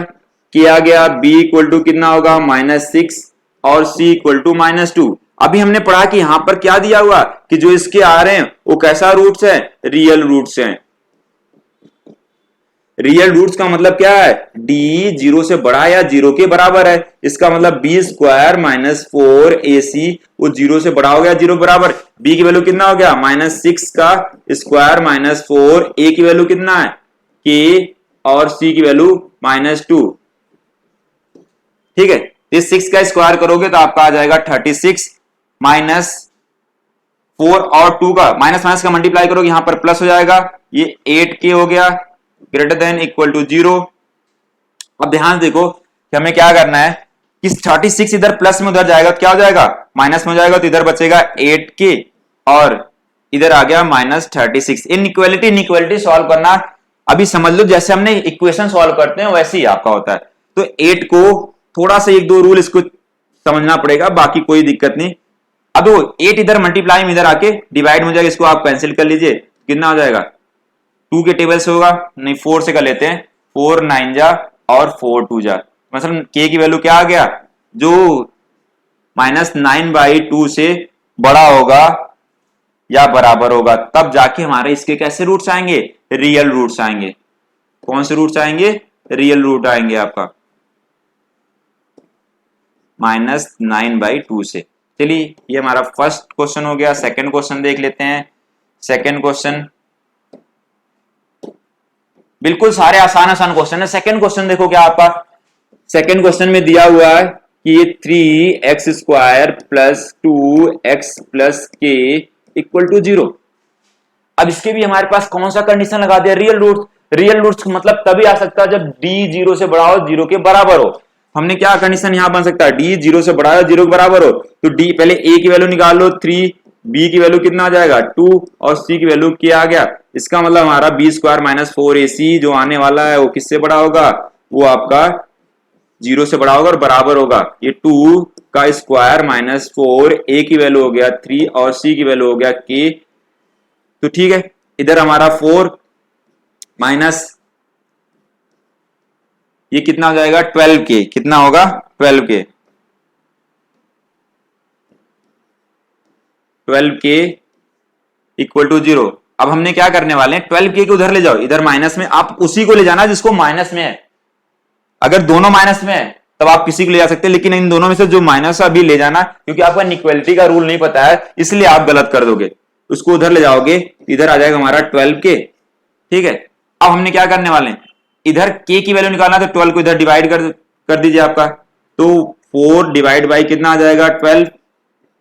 किया गया, b इक्वल टू कितना होगा -6 और c इक्वल टू -2। अभी हमने पढ़ा कि यहां पर क्या दिया हुआ कि जो इसके आ रहे हैं वो कैसा रूट्स है, रियल रूट्स हैं। रियल रूट्स का मतलब क्या है, d 0 से बड़ा या 0 के बराबर है, इसका मतलब b स्क्वायर माइनस 4ac वो 0 से बड़ा हो गया 0 बराबर, b की वैल्यू कितना हो गया -6 का स्क्वायर माइनस 4, a की वैल्यू कितना है k और c की वैल्यू -2। ठीक है, इस 6 का स्क्वायर करोगे तो आपका आ जाएगा 36 माइनस 4 और 2 का माइनस माइनस का मल्टीप्लाई करोगे यहां पर प्लस हो जाएगा, ये 8k हो गया ग्रेटर देन इक्वल टू 0। अब ध्यान देखो कि हमें क्या करना है कि 36 इधर प्लस में उधर जाएगा तो क्या हो जाएगा, माइनस में हो जाएगा, तो इधर बचेगा 8k और इधर आ गया -36। इनइक्वालिटी सॉल्व करना अभी समझ लो, जैसे हमने इक्वेशन सॉल्व करते हैं वैसे ही आपका होता है। तो 8 को थोड़ा सा 1-2 रूल इसको समझना पड़ेगा, बाकी कोई दिक्कत नहीं। अब 8 इधर मल्टीप्लाई में इधर आके डिवाइड हो जाएगा, इसको आप कैंसिल कर लीजिए, कितना हो जाएगा 2 के टेबल से होगा, नहीं 4 से कर लेते हैं, 4 9 जा और 4 2 जा, मतलब k की वैल्यू क्या आ गया, जो -9/2 से बड़ा होगा या बराबर होगा, तब जाके हमारे इसके कैसे रूट्स आएंगे, रियल रूट्स आएंगे। कौन से रूट्स आएंगे, रियल रूट आएंगे आपका -9/2 से। चलिए ये हमारा फर्स्ट क्वेश्चन हो गया। सेकंड क्वेश्चन देख लेते हैं। सेकंड क्वेश्चन बिल्कुल सारे आसान क्वेश्चन है। सेकंड क्वेश्चन देखो क्या आपका, सेकंड क्वेश्चन में दिया हुआ है कि ये 3x square plus 2x plus k equal to 0। अब इसके भी हमारे पास कौन सा कंडीशन लगा दिया, रियल रूट्स। रियल रूट्स मतलब तभी आ सकता है जब d 0 से बड़ा हो, 0 के बराबर हो। हमने क्या कंडीशन यहां बन सकता है, d 0 से बड़ा हो, 0 के बराबर हो, तो d पहले a की वैल्यू निकाल लो 3, b की वैल्यू कितना आ जाएगा 2 और c की वैल्यू क्या आ गया। इसका मतलब हमारा b स्क्वायर माइनस 4ac जो आने वाला है वो किससे बड़ा होगा, वो आपका 0 से बड़ा होगा और बराबर होगा, ये 2 का स्क्वायर माइनस 4, a की वैल्यू हो गया 3 और c की वैल्यू हो गया k। तो ठीक है, इधर हमारा 4 माइनस ये कितना हो जाएगा 12k, कितना होगा 12k, 12k इक्वल टू 0। अब हमने क्या करने वाले हैं, 12k को उधर ले जाओ, इधर माइनस में, आप उसी को ले जाना जिसको माइनस में है। अगर दोनों माइनस में है तब आप किसी को ले जा सकते हैं, लेकिन इन दोनों में से जो माइनस है अभी ले जाना, क्योंकि आपको इक्वालिटी का रूल नहीं पता है इसलिए आप गलत कर दोगे। उसको उधर ले जाओगे, इधर आ जाएगा हमारा 12k। ठीक है, अब हमने क्या करने वाले हैं, इधर k की वैल्यू निकालना, तो 12 को इधर डिवाइड कर दीजिए आपका, तो 4 डिवाइड बाई कितना आ जाएगा 12,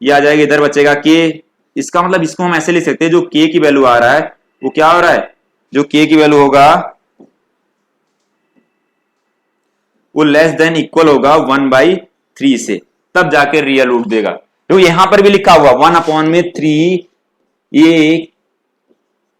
ये आ जाएगा, इधर बचेगा k। इसका मतलब इसको हम ऐसे लिख सकते हैं, जो k की वैल्यू आ रहा है वो क्या हो रहा है, जो k की वैल्यू होगा वो लेस देन इक्वल होगा 1/3 से, तब जाके रियल रूट देगा। तो यहां पर भी लिखा हुआ 1/3, ये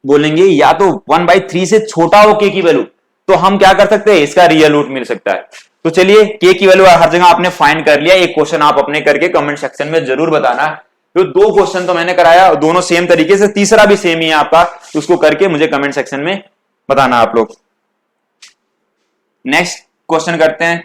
बोलेंगे या तो 1/3 से छोटा हो k की वैल्यू, तो हम क्या कर सकते हैं, इसका रियल रूट मिल सकता है। तो चलिए k की वैल्यू हर जगह आपने फाइंड कर लिया। एक क्वेश्चन आप अपने करके कमेंट सेक्शन में जरूर बताना। तो 2 क्वेश्चन तो मैंने कराया, दोनों सेम तरीके से, तीसरा भी सेम ही है आपका, तो उसको करके मुझे कमेंट सेक्शन में बताना आप लोग। नेक्स्ट क्वेश्चन करते हैं।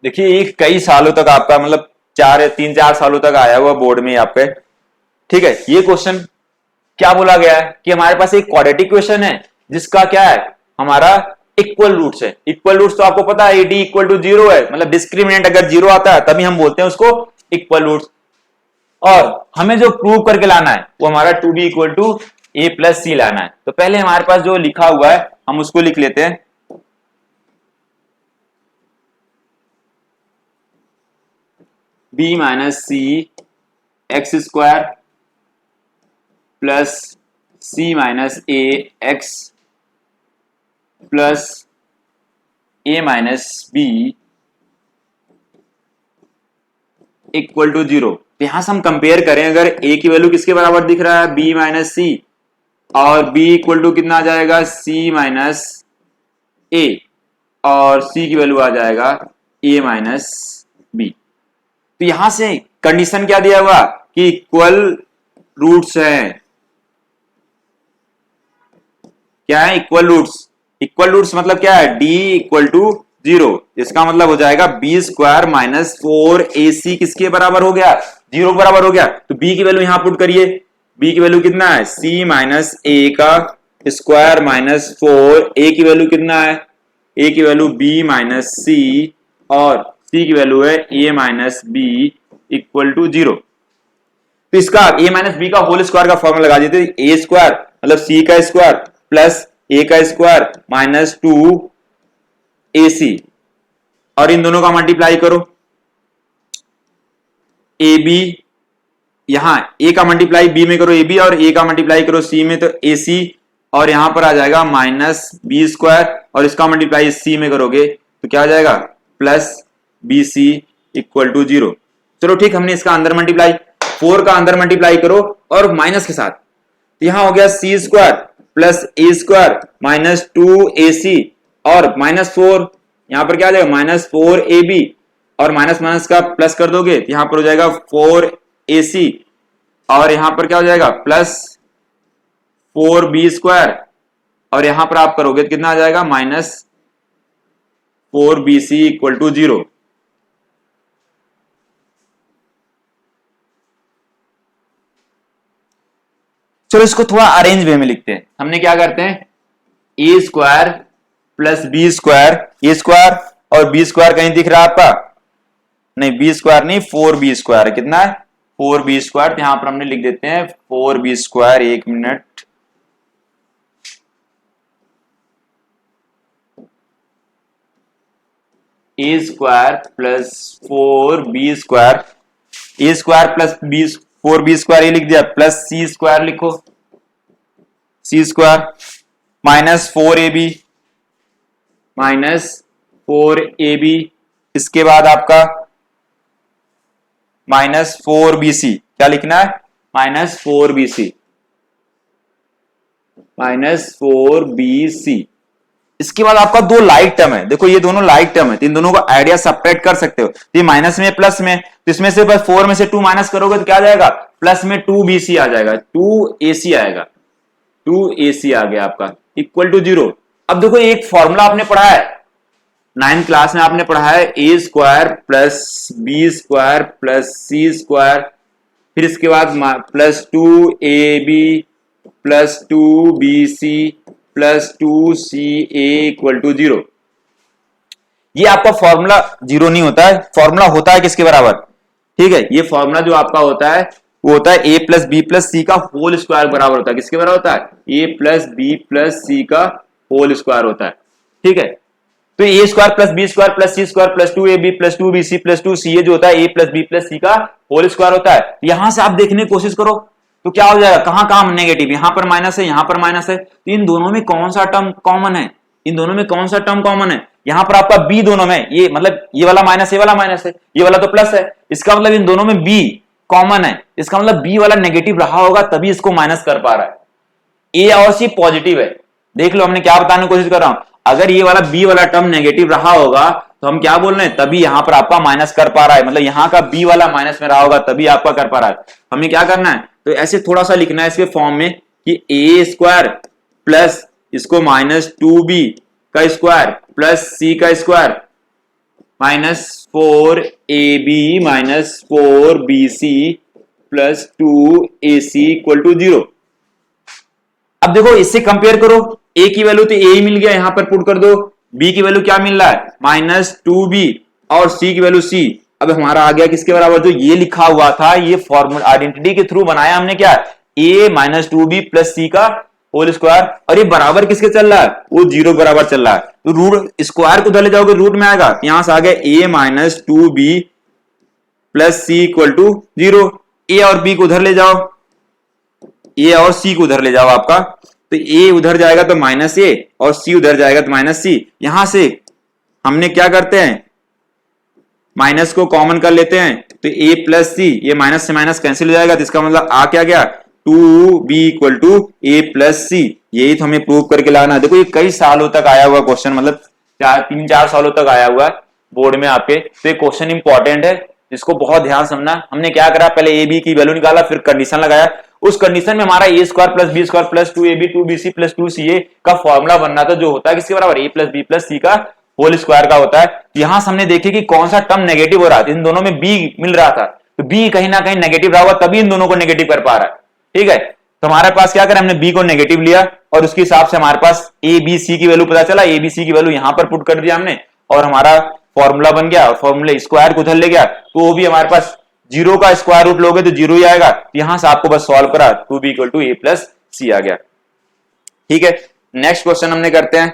देखिए ये कई सालों तक आपका मतलब 3-4 सालों तक आया हुआ बोर्ड में आपके, ठीक है। ये क्वेश्चन क्या बोला गया है कि हमारे पास एक क्वाड्रेटिक क्वेश्चन है जिसका क्या है, हमारा इक्वल रूट्स है। इक्वल रूट्स तो आपको पता है डी इक्वल टू 0 है, मतलब डिस्क्रिमिनेंट अगर 0 आता है तभी हम बोलते हैं उसको इक्वल रूट्स। और हमें जो प्रूव करके लाना है वो हमारा 2b equal to a plus c लाना है। तो पहले हमारे पास जो लिखा हुआ है हम उसको लिख लेते हैं। b minus c x square plus c minus a x plus a minus b equal to 0। यहां से हम कंपेयर करें, अगर a की वैल्यू किसके बराबर दिख रहा है, b माइनस सी, और b इक्वल टू कितना आ जाएगा, c माइनस ए, और c की वैल्यू आ जाएगा a माइनस बी। तो यहां से कंडीशन क्या दिया हुआ कि इक्वल रूट्स हैं। क्या है इक्वल रूट्स, इक्वल रूट्स मतलब क्या है, d इक्वल टू 0, इसका मतलब हो जाएगा बी स्क्वायर माइनस 4ac किसके बराबर हो गया, 0 बराबर हो गया। तो b की वैल्यू यहां पुट करिए, b की वैल्यू कितना है, c माइनस a का स्क्वायर माइनस 4, a की वैल्यू कितना है, a की वैल्यू b माइनस c, और c की वैल्यू है a minus b equal to 0। तो इसका a माइनस बी का होल स्क्वायर का फॉर्मूला लगा देते, a स्क्वायर मतलब c का स्क्वायर प्लस a का स्क्वायर माइनस 2ac, और इन दोनों का मल्टीप्लाई करो, ए बी, यहां a का मल्टीप्लाई b में करो ab, और a का मल्टीप्लाई करो c में, तो ac, और यहां पर आ जाएगा माइनस बी स्क्वायर, और इसका मल्टीप्लाई c में करोगे तो क्या आ जाएगा, plus b c equal to 0। चलो ठीक, हमने इसका अंदर मल्टीप्लाई, 4 का अंदर मल्टीप्लाई करो और माइनस के साथ, यहां हो गया सी स्क्वायर प्लस ए स्क्वायर माइनस 2ac, और माइनस 4, यहां पर क्या आ जाएगा, माइनस 4ab, और माइनस माइनस का प्लस कर दोगे यहां पर हो जाएगा 4ac, और यहां पर क्या हो जाएगा, प्लस 4b स्क्वायर, और यहां पर आप करोगे तो कितना आ जाएगा, माइनस 4bc इक्वल टू 0। चलो इसको थोड़ा अरेंज वे में लिखते हैं। हमने क्या करते हैं, ए square plus b square, a square और बी स्क्वायर कहीं दिख रहा है आपका, नहीं बी स्क्वायर नहीं, 4b स्क्वायर है, कितना है 4b स्क्वायर। तो यहां पर हमने लिख देते हैं 4b square, 1 minute, a square plus 4b square, a square plus b 4b square ये लिख दिया, प्लस सी स्क्वायर लिखो, सी square minus 4ab, minus 4ab, इसके बाद आपका माइनस 4bc, क्या लिखना है, माइनस 4bc, माइनस 4bc। इसके बाद आपका 2 लाइक टर्म है, देखो ये दोनों लाइक टर्म है, तो इन दोनों को आइडिया सेपरेट कर सकते हो, ये माइनस में प्लस में, तो इसमें से बस 4 में से 2 माइनस करोगे तो क्या आ जाएगा, प्लस में 2bc आ जाएगा, 2ac आएगा, 2ac आ गया आपका इक्वल टू 0। अब देखो एक फॉर्मूला आपने पढ़ा है 9th क्लास में, आपने पढ़ा है a square plus b square plus c square, फिर इसके बाद plus 2ab plus 2bc plus 2ca equal to 0। ये आपका फॉर्मूला जीरो नहीं होता है, फॉर्मूला होता है किसके बराबर, ठीक है, ये फॉर्मूला जो आपका होता है वो होता है a plus b plus c का होल स्क्वायर बराबर होता है, किसके बराबर होता है, a plus b plus c का होल स्क्वायर होता है, ठीक है। तो a square plus b square plus c square plus 2ab plus 2bc plus 2ca जो होता है a plus b plus c का होल स्क्वायर होता है। यहां से आप देखने की कोशिश करो तो क्या हो जाएगा, कहां कहां नेगेटिव, यहां पर माइनस है, यहां पर माइनस है, तो इन दोनों में कौन सा टर्म कॉमन है, इन दोनों में कौन सा टर्म कॉमन है, यहां पर आपका बी दोनों में, ये मतलब ये वाला माइनस, ये वाला माइनस है, ये वाला तो प्लस है, इसका मतलब इन दोनों में बी कॉमन है, इसका मतलब बी वाला नेगेटिव रहा होगा तभी इसको माइनस कर पा रहा है। ए और सी पॉजिटिव है, देख लो हमने क्या बताने की कोशिश कर रहा हूं, अगर ये वाला बी वाला टर्म नेगेटिव रहा होगा तो हम क्या बोल रहे हैं, तभी यहां पर आपका माइनस कर पा रहा है, मतलब यहां का बी वाला माइनस में रहा होगा तभी आपका कर पा रहा है। हमें क्या करना है, तो ऐसे थोड़ा सा लिखना है इसके फॉर्म में कि ए स्क्वायर प्लस इसको माइनस 2b का स्क्वायर प्लस सी का square minus 4ab minus 4bc plus 2ac equal to 0। अब देखो इससे कंपेयर करो, a की वैल्यू तो a ही मिल गया, यहां पर पुट कर दो, b की वैल्यू क्या मिल रहा है माइनस 2b और c की वैल्यू c। अब हमारा आ गया किसके बराबर, जो ये लिखा हुआ था ये फॉर्मूला आइडेंटिटी के थ्रू बनाया हमने, क्या a minus 2b plus c का होल स्क्वायर, और ये बराबर किसके चल रहा है, वो 0 बराबर चल रहा है, तो रूट स्क्वायर को उधर ले जाओगे रूट में आएगा, यहां से आ गया a minus 2b plus c equal to 0। a और b को उधर ले जाओ, a और c को उधर ले जाओ आपका, तो a उधर जाएगा तो माइनस a और c उधर जाएगा तो माइनस c। यहां से हमने क्या करते हैं, माइनस को कॉमन कर लेते हैं, तो a प्लस c, ये माइनस से माइनस कैंसिल हो जाएगा, तो इसका मतलब आ क्या गया 2b equal to a plus c। यही तो हमें प्रूव करके लाना है। देखो ये कई सालों तक आया हुआ क्वेश्चन, मतलब 3-4 सालों तक आया हुआ है बोर्ड में आपके, तो ये क्वेश्चन इंपॉर्टेंट है, इसको बहुत ध्यान समझना। हमने क्या करा, पहले ए बी की वैल्यू निकाला, फिर कंडीशन लगाया, उस कंडीशन में हमारा a square plus b square plus 2ab 2bc plus 2ca का फॉर्मूला बनना था, जो होता है किसके बराबर, ए प्लस बी प्लस सी का होल स्क्वायर का होता है। यहां से हमने देखे कि कौन सा टर्म नेगेटिव हो रहा था, इन दोनों में बी मिल रहा था, तो बी कहीं ना कहीं नेगेटिव रहा हुआ तभी इन दोनों को नेगेटिव कर पा रहा है, ठीक है। तो हमारे पास क्या करें, हमने बी को नेगेटिव लिया और उसके हिसाब से हमारे पास ए बी सी की वैल्यू पता चला, ए बी सी की वैल्यू यहां पर पुट कर दिया हमने और हमारा फॉर्मूला बन गया, और फॉर्मूले स्क्वायर को उधर ले गया, तो वो भी हमारे पास 0 का स्क्वायर रूट लोगे तो 0 ही आएगा। यहां से आपको बस सॉल्व करा, 2b equal to a plus c आ गया, ठीक है। नेक्स्ट क्वेश्चन हमने करते हैं,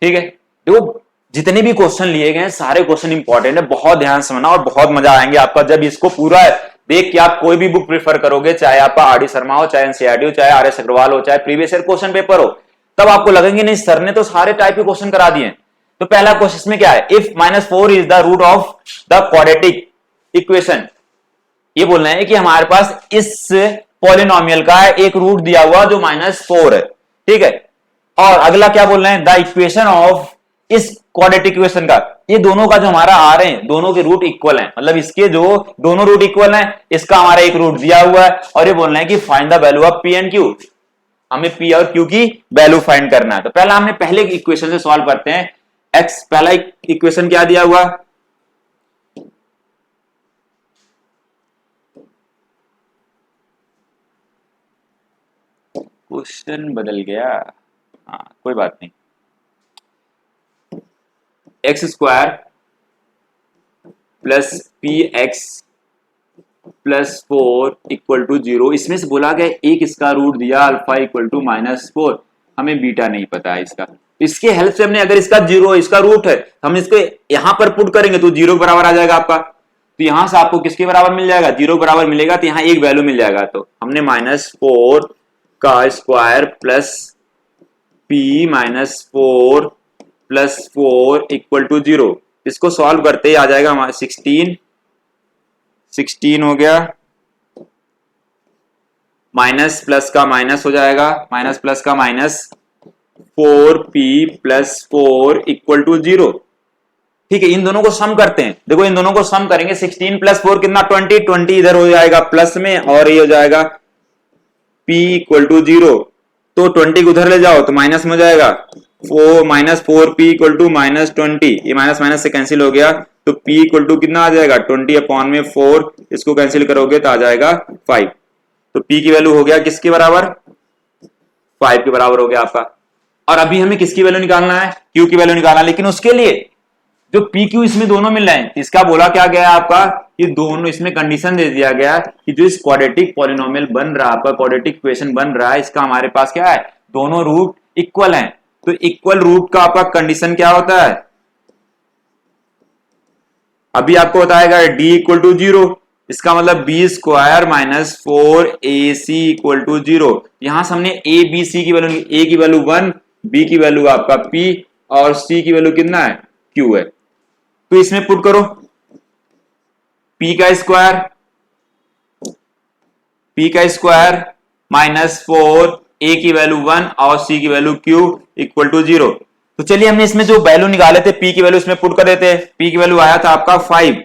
ठीक है। देखो जितने भी क्वेश्चन लिए गए हैं सारे क्वेश्चन इंपॉर्टेंट है, बहुत ध्यान से समझना और बहुत मजा आएंगे आपका जब इसको पूरा देख के आप कोई भी बुक प्रेफर करोगे, चाहे आपका आर.डी. शर्मा हो, चाहे एनसीईआरटी हो, चाहे आर.एस. अग्रवाल हो, चाहे प्रीवियस ईयर क्वेश्चन पेपर हो, तब आपको लगेंगे नहीं सर ने तो सारे टाइप के क्वेश्चन करा दिए। तो पहला क्वेश्चन में क्या है, if -4 is the root of the quadratic equation, ये बोलना है कि हमारे पास इस पॉलिनोमियल का एक रूट दिया हुआ जो -4 है, ठीक है। और अगला क्या बोल रहे हैं, द इक्वेशन ऑफ इस क्वाड्रेटिक इक्वेशन का, ये दोनों का जो हमारा आ रहे हैं दोनों के रूट इक्वल हैं, मतलब इसके जो दोनों रूट इक्वल हैं, इसका हमारा एक रूट दिया हुआ है, और ये बोल रहे हैं कि find the value of P and Q, हमें पी और क्यू की वैल्यू फाइंड करना है। तो पहला हमने पहले इक्वेशन से सॉल्व करते हैं। एक्स पहला इक्वेशन क्या दिया हुआ, क्वेश्चन बदल गया, हाँ कोई बात नहीं, x square plus p x plus 4 equal to 0, इसमें से बोला गया एक इसका रूट दिया अल्फा इक्वल टू -4, हमें बीटा नहीं पता है इसका, इसके हेल्प से हमने अगर इसका 0 इसका रूट है हम इसको यहां पर पुट करेंगे तो 0 बराबर आ जाएगा आपका, तो यहां से आपको किसके बराबर मिल जाएगा, 0 बराबर मिलेगा, तो यहां एक वैल्यू मिल जाएगा, तो हमने -4 का square plus p -4 plus 4 equal to 0, इसको सॉल्व करते ही आ जाएगा हमारा 16 हो गया, माइनस प्लस का माइनस हो जाएगा, माइनस प्लस का minus, 4p plus 4 equal to 0, ठीक है। इन दोनों को सम करते हैं, देखो इन दोनों को सम करेंगे, 16 प्लस 4 कितना 20 इधर हो जाएगा प्लस में, और ये हो जाएगा p इक्वल टू 0, तो 20 को उधर ले जाओ तो माइनस में हो जाएगा, 4 minus 4p equal to minus 20, ये माइनस माइनस से कैंसिल हो गया, तो p इक्वल टू कितना आ जाएगा 20 अपॉन में 4, इसको कैंसिल करोगे तो आ जाएगा 5। तो p की वैल्यू हो गया किसके बराबर, 5 के बराबर हो गया आपका। और अभी हमें किसकी वैल्यू निकालना है, q की वैल्यू निकालना है, लेकिन उसके लिए जो पी क्यू इसमें दोनों मिल रहे हैं, इसका बोला क्या गया आपका कि दोनों, इसमें कंडीशन दे दिया गया कि जो इस क्वाड्रेटिक पॉलिनोमियल बन रहा है, आपका क्वाड्रेटिक इक्वेशन बन रहा है, इसका हमारे पास क्या है, दोनों रूट इक्वल हैं। तो इक्वल रूट का आपका कंडीशन क्या होता है, अभी आपको बताएगा डी इक्वल टू 0, इसका मतलब b square minus 4ac equal to 0। यहां से हमने ए बी सी की वैल्यू, ए की वैल्यू 1, बी की वैल्यू आपका p और c की वैल्यू कितना है, q है। तो इसमें पुट करो p का स्क्वायर माइनस 4, a की वैल्यू 1 और c की वैल्यू q इक्वल टू 0। तो चलिए हमने इसमें जो वैल्यू निकाले थे p की वैल्यू इसमें पुट कर देते हैं। p की वैल्यू आया था आपका 5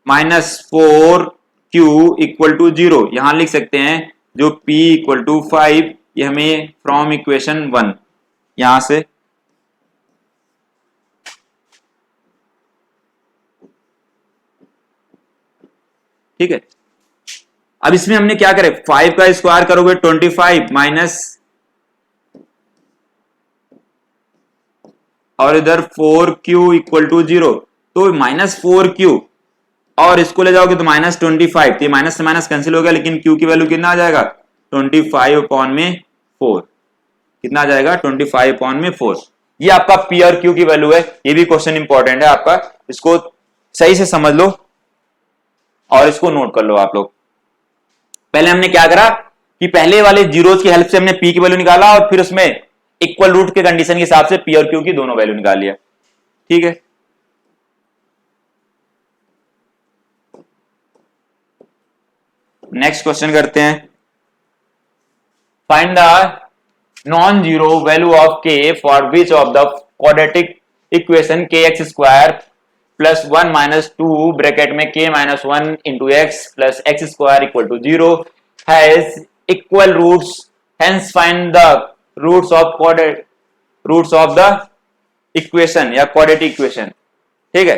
माइनस 4q इक्वल टू 0, यहां लिख सकते हैं जो p इक्वल टू 5, ये हमें फ्रॉम इक्वेशन 1 यहां से, ठीक है। अब इसमें हमने क्या करे, 5 का स्क्वायर करोगे 25 माइनस, और इधर 4q इक्वल टू 0, तो माइनस 4q और इसको ले जाओगे तो माइनस 25, तो माइनस से माइनस कैंसिल हो गया, लेकिन q की वैल्यू कितना आ जाएगा 25 अपॉन में 4, कितना आ जाएगा 25 अपॉन में 4। ये आपका p और q की वैल्यू है। ये भी क्वेश्चन इंपॉर्टेंट है आपका, इसको सही से समझ लो और इसको नोट कर लो आप लोग। पहले हमने क्या करा कि पहले वाले जीरोज की हेल्प से हमने p की वैल्यू निकाला और फिर उसमें इक्वल रूट के कंडीशन के हिसाब से p और q की दोनों वैल्यू निकाल लिया, ठीक है। नेक्स्ट क्वेश्चन करते हैं, find the non zero value of k for which of the quadratic equation kx square plus 1 minus 2 bracket में k minus 1 into x plus x square equal to 0 has equal roots, hence find the roots of the equation या क्वाड्रेटिक इक्वेशन, ठीक है।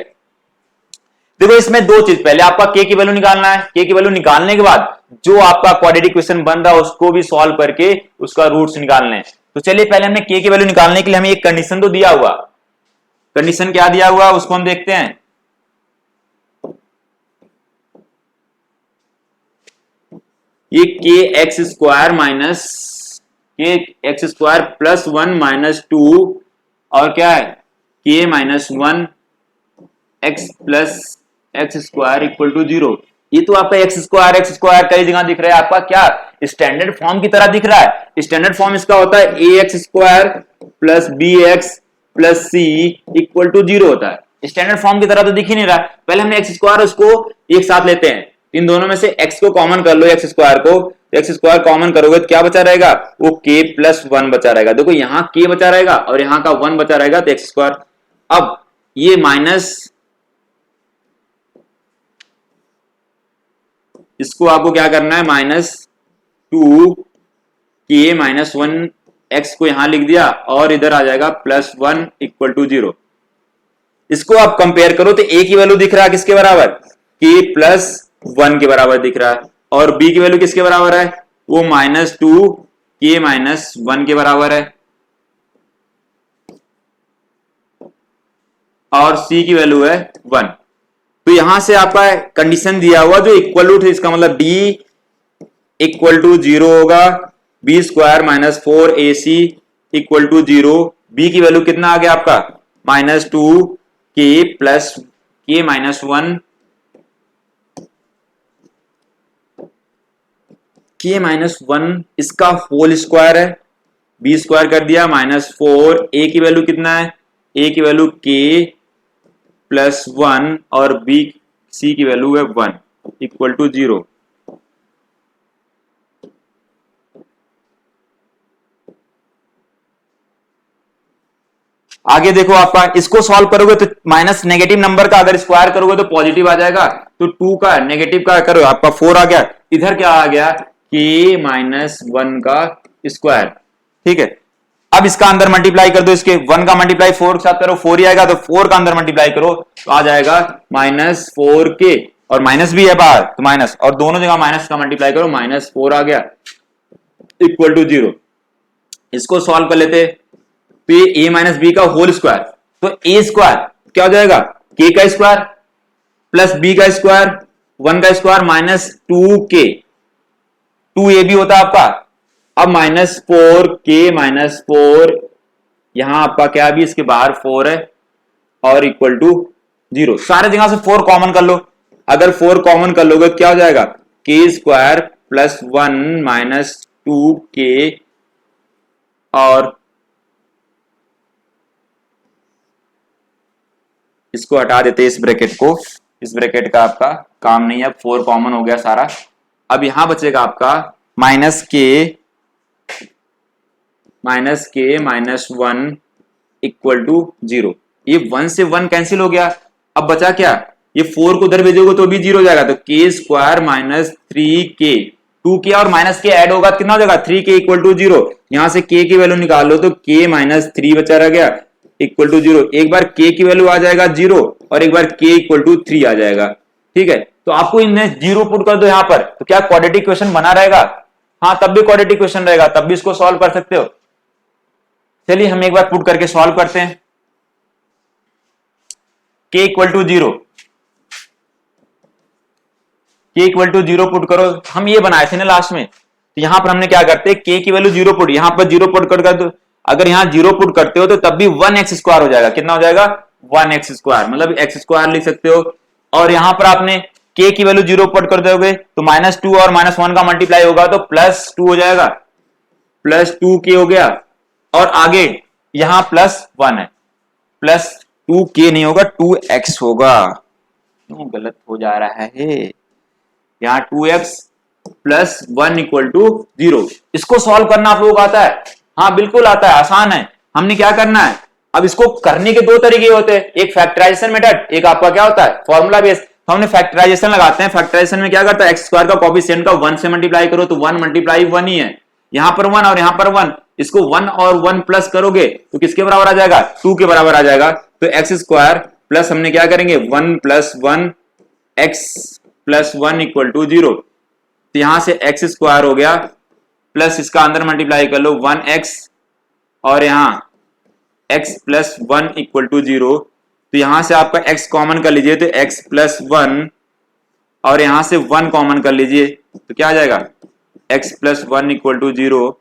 देखो इसमें दो चीज, पहले आपका k की वैल्यू निकालना है, k की वैल्यू निकालने के बाद जो आपका क्वाड्रेटिक इक्वेशन बन रहा है उसको भी सॉल्व करके उसका रूट्स निकालने हैं। तो चलिए पहले हमने k की वैल्यू निकालने के लिए हमें एक कंडीशन तो दिया हुआ, कंडीशन क्या दिया हुआ उसको हम देखते हैं। ये k x square minus k x square plus 1 minus 2 और क्या है k minus 1 x plus x square equal to 0। ये तो आपका एक्स स्क्वायर कई जगह दिख रहा है, आपका क्या स्टैंडर्ड फॉर्म की तरह दिख रहा है। स्टैंडर्ड फॉर्म इसका होता है a x square plus b x plus c equal to 0 होता है। स्टैंडर्ड फॉर्म की तरह तो दिख ही नहीं रहा। पहले हमने एक्स स्क्वायर उसको एक साथ लेते हैं, इन दोनों में से x को कॉमन कर लो, एक्स स्क्वायर को, एक्स स्क्वायर कॉमन करोगे तो क्या बचा रहेगा, वो k प्लस 1 बचा रहेगा। देखो यहां k बचा रहेगा और यहां का 1 बचा रहेगा, तो एक्स स्क्वायर। अब ये माइनस, इसको आपको क्या करना है, माइनस 2k माइनस 1 x को यहां लिख दिया और इधर आ जाएगा प्लस 1 इक्वल टू 0। इसको आप कंपेयर करो तो a की वैल्यू दिख रहा है किसके बराबर, k प्लस 1 के बराबर दिख रहा है, और b की वैल्यू किसके बराबर है, वो माइनस 2k माइनस 1 के बराबर है, और c की वैल्यू है 1। तो यहां से आपका कंडीशन दिया हुआ जो इक्वल रूट है, इसका मतलब d इक्वल टू 0 होगा, b square minus 4ac equal to 0। b की वैल्यू कितना आ गया आपका, minus 2k plus k minus 1, k minus 1 इसका होल स्क्वायर है, b स्क्वायर कर दिया माइनस 4, a की वैल्यू कितना है, a की वैल्यू k प्लस 1 और b c की वैल्यू है 1 इक्वल टू 0। आगे देखो आपका इसको सॉल्व करोगे तो माइनस नेगेटिव नंबर का अगर स्क्वायर करोगे तो पॉजिटिव आ जाएगा, तो 2 का नेगेटिव का करो आपका 4 आ गया, इधर क्या आ गया k माइनस 1 का स्क्वायर, ठीक है। अब इसका अंदर मल्टीप्लाई कर दो, इसके 1 का मल्टीप्लाई 4 के साथ करो, 4 ही आएगा, तो 4 का अंदर मल्टीप्लाई करो तो आ जाएगा -4k, और माइनस भी है बाहर तो माइनस, और दोनों जगह माइनस का मल्टीप्लाई करो, -4 आ गया इक्वल टू 0। इसको सॉल्व कर लेते, तो ये a माइनस बी का होल स्क्वायर, तो a स्क्वायर क्या हो जाएगा, k का स्क्वायर प्लस b का स्क्वायर 1 का स्क्वायर -2k, 2a भी होता है आपका। अब -4k-4, यहां आपका क्या भी इसके बाहर 4 है और इक्वल टू 0। सारे जगह से 4 कॉमन कर लो, अगर 4 कॉमन कर लोगे तो क्या हो जाएगा, k स्क्वायर प्लस 1 -2k, और इसको हटा देते इस ब्रैकेट को, इस ब्रैकेट का आपका काम नहीं है, अब 4 कॉमन हो गया सारा। अब यहां बचेगा आपका -1 इक्वल टू 0। ये 1 से 1 कैंसिल हो गया, अब बचा क्या, ये 4 को उधर भेजोगे तो भी 0 हो जाएगा, तो k स्क्वायर -3k, 2k और -k ऐड होगा कितना हो जाएगा, 3k इक्वल टू 0। यहां से k की वैल्यू निकाल लो तो k -3 बचा रह गया इक्वल टू 0। एक बार k की वैल्यू आ जाएगा 0 और एक बार k इक्वल टू 3 आ जाएगा, ठीक है। तो आपको इनमें 0 पुट कर दो यहां पर, तो क्या क्वाड्रेटिक क्वेश्चन बना रहेगा, हाँ तब भी क्वाड्रेटिक क्वेश्चन रहेगा, तब भी इसको सॉल्व कर सकते हो। चलिए हम एक बार पुट करके सॉल्व करते हैं। k equal to 0, k equal to 0 put करो, हम ये बनाए थे ना लास्ट में, तो यहां पर हमने क्या करते हैं, k की वैल्यू 0 पुट, यहां पर 0 पुट कर दो, अगर यहां 0 पुट करते हो तो तब भी 1x स्क्वायर हो जाएगा, कितना हो जाएगा 1x स्क्वायर, मतलब x स्क्वायर लिख सकते हो। और यहां पर आपने k की वैल्यू 0 पुट कर दोगे तो -2 और -1 का मल्टीप्लाई होगा तो +2 हो जाएगा, +2k हो गया, और आगे यहां +1 है, +2k नहीं होगा 2x होगा, क्यों गलत हो जा रहा है, यहां 2x प्लस 1 इक्वल टू 0। इसको सॉल्व करना आप लोगों को आता है, हाँ बिल्कुल आता है, आसान है। हमने क्या करना है, अब इसको करने के दो तरीके होते हैं, एक फैक्टराइजेशन मेथड, एक आपका क्या होता है फॉर्मूला बेस। तो हमने फैक्टराइजेशन लगाते हैं, फैक्टराइजेशन में क्या करता है, एक्स स्क्वायर का कोएफिशिएंट का 1 से मल्टीप्लाई करो तो 1 मल्टीप्लाई 1 ही है, यहां पर 1 और यहां पर 1, इसको 1 और 1 प्लस करोगे तो किसके बराबर आ जाएगा, 2 के बराबर आ जाएगा। तो एक्स स्क्वायर प्लस हमने क्या करेंगे 1 प्लस 1 एक्स प्लस 1 इक्वल टू 0, तो यहां से एक्स स्क्वायर हो गया प्लस इसका अंदर मल्टीप्लाई कर लो 1x, और यहां x प्लस 1 इक्वल टू 0, तो यहां से आपका x कॉमन कर लीजिए तो x प्लस 1, और यहां से 1 कॉमन कर लीजिए तो क्या आ जाएगा x प्लस 1 इक्वल टू 0,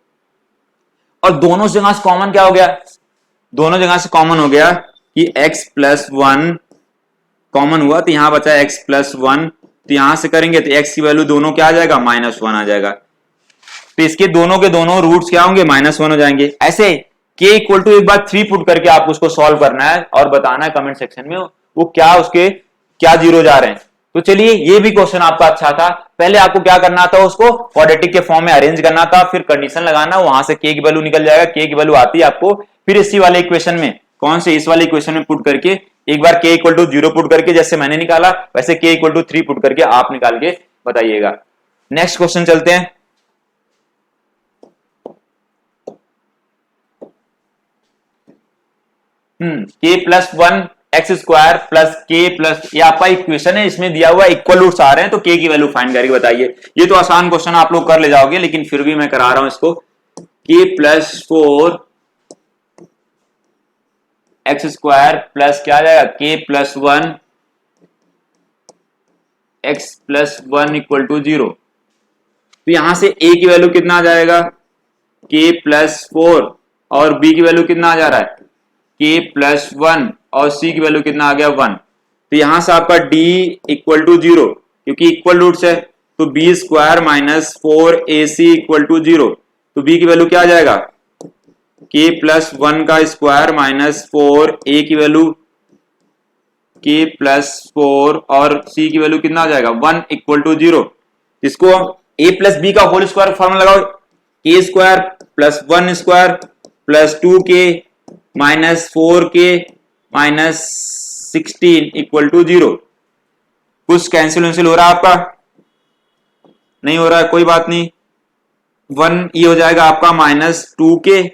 और दोनों जगह से कॉमन क्या हो गया, दोनों जगह से कॉमन हो गया कि x प्लस 1 कॉमन हुआ, तो यहां बचा x प्लस 1, तो यहां से करेंगे तो x की वैल्यू दोनों क्या आ जाएगा -1 आ जाएगा, तो इसके दोनों के दोनों रूट्स क्या होंगे -1 हो जाएंगे। ऐसे k इक्वल टू एक बार 3 पुट करके आपको उसको सॉल्व करना है और बताना है कमेंट सेक्शन में वो क्या उसके क्या 0 जा रहे हैं। तो चलिए ये भी क्वेश्चन आपका अच्छा था, पहले आपको क्या करना था, उसको क्वाड्रेटिक के फॉर्म में अरेंज करना था, फिर कंडीशन लगाना, वहां से k की वैल्यू निकल जाएगा, k की वैल्यू आती है आपको, फिर इसी वाले इक्वेशन में, कौन से, इस वाले इक्वेशन में पुट करके एक बार k इक्वल टू 0 पुट करके जैसे मैंने निकाला वैसे k इक्वल टू 3 पुट करके आप निकाल के बताइएगा। नेक्स्ट क्वेश्चन चलते हैं। k plus 1 x square plus k plus, ये आपका इक्वेशन है, इसमें दिया हुआ इक्वल रूट्स आ रहे हैं, तो k की वैल्यू फाइंड करके बताइए। ये तो आसान क्वेश्चन आप लोग कर ले जाओगे, लेकिन फिर भी मैं करा रहा हूं इसको। k plus 4 x square plus क्या आ जाएगा k plus 1 x plus 1 equal to 0, तो यहां से a की वैल्यू कितना आ जाएगा k प्लस 4, और b की वैल्यू कितना आ जा रहा है k प्लस 1, और c की वैल्यू कितना आ गया 1, तो यहां से आपका d इक्वल टू 0, क्योंकि इक्वल रूट्स है, तो b square minus 4ac equal to 0, तो b की वैल्यू क्या आ जाएगा k प्लस 1 का स्क्वायर माइनस 4a की वैल्यू k प्लस 4, और c की वैल्यू कितना आ जाएगा 1 इक्वल टू 0। इसको a प्लस b का होल स्क्वायर फॉर्मूला लगाओ, k square plus 1 square plus 2k minus 4k minus 16 equal to 0। कुछ कैंसिल हो रहा है आपका, नहीं हो रहा है, कोई बात नहीं, 1 ये हो जाएगा आपका -2k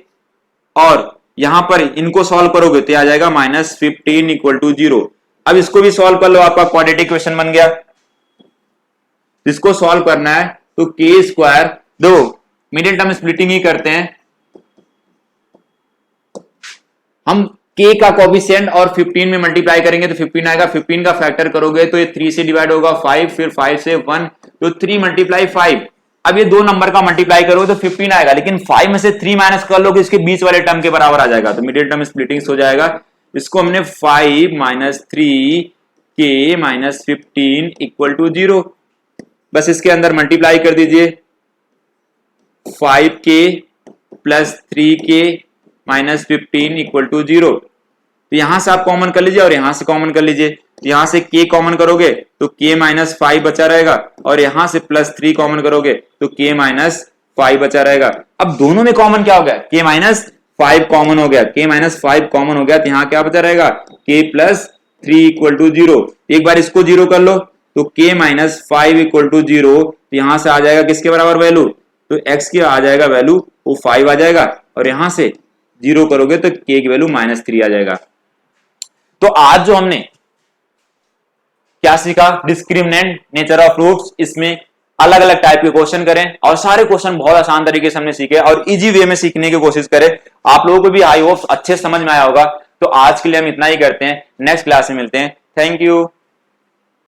और यहां पर इनको सॉल्व करोगे तो आ जाएगा -15 इक्वल टू 0। अब इसको भी सॉल्व कर लो, आपका क्वाड्रेटिक इक्वेशन बन गया। इसको सॉल्व करना है तो के स्क्वायर, दो मिडिल टर्म स्प्लिटिंग ही करते हैं हम। k का कोफिशिएंट और 15 में मल्टीप्लाई करेंगे तो 15 आएगा, 15 का फैक्टर करोगे तो ये 3 से डिवाइड होगा 5, फिर 5 से 1 तो 3 मल्टीप्लाई 5। अब ये दो नंबर का मल्टीप्लाई करोगे तो 15 आएगा, लेकिन 5 में से 3 माइनस कर लोगे इसके बीच वाले टर्म के बराबर आ जाएगा, तो मिडिल टर्म स्प्लिटिंग हो जाएगा। इसको हमने 5 - 3 k - 15 इक्वल टू 0, बस इसके अंदर मल्टीप्लाई कर दीजिए 5k plus 3k minus 15 equal to 0। तो यहां से आप कॉमन कर लीजिए और यहां से कॉमन कर लीजिए। यहां से k कॉमन करोगे तो k माइनस 5 बचा रहेगा, और यहां से प्लस 3 कॉमन करोगे तो k माइनस 5 बचा रहेगा। अब दोनों में कॉमन क्या हो गया, k माइनस 5 कॉमन हो गया, k माइनस 5 कॉमन हो गया तो यहां क्या बचा रहेगा, k प्लस 3 इक्वल टू 0। एक बार इसको 0 कर लो तो k माइनस 5 इक्वल टू 0, तो यहां से आ जाएगा किसके बराबर वैल्यू, तो x की आ जाएगा वैल्यू वो 5 आ जाएगा, और यहां से 0 करोगे तो k की वैल्यू -3 आ जाएगा। तो आज जो हमने क्या सीखा, डिस्क्रिमिनेंट नेचर ऑफ रूट्स, इसमें अलग अलग टाइप के क्वेश्चन करें और सारे क्वेश्चन बहुत आसान तरीके से हमने सीखे और इजी वे में सीखने की कोशिश करें। आप लोगों को भी आई होप अच्छे समझ में आया होगा। तो आज के लिए हम इतना ही करते हैं, नेक्स्ट क्लास में मिलते हैं। Thank you.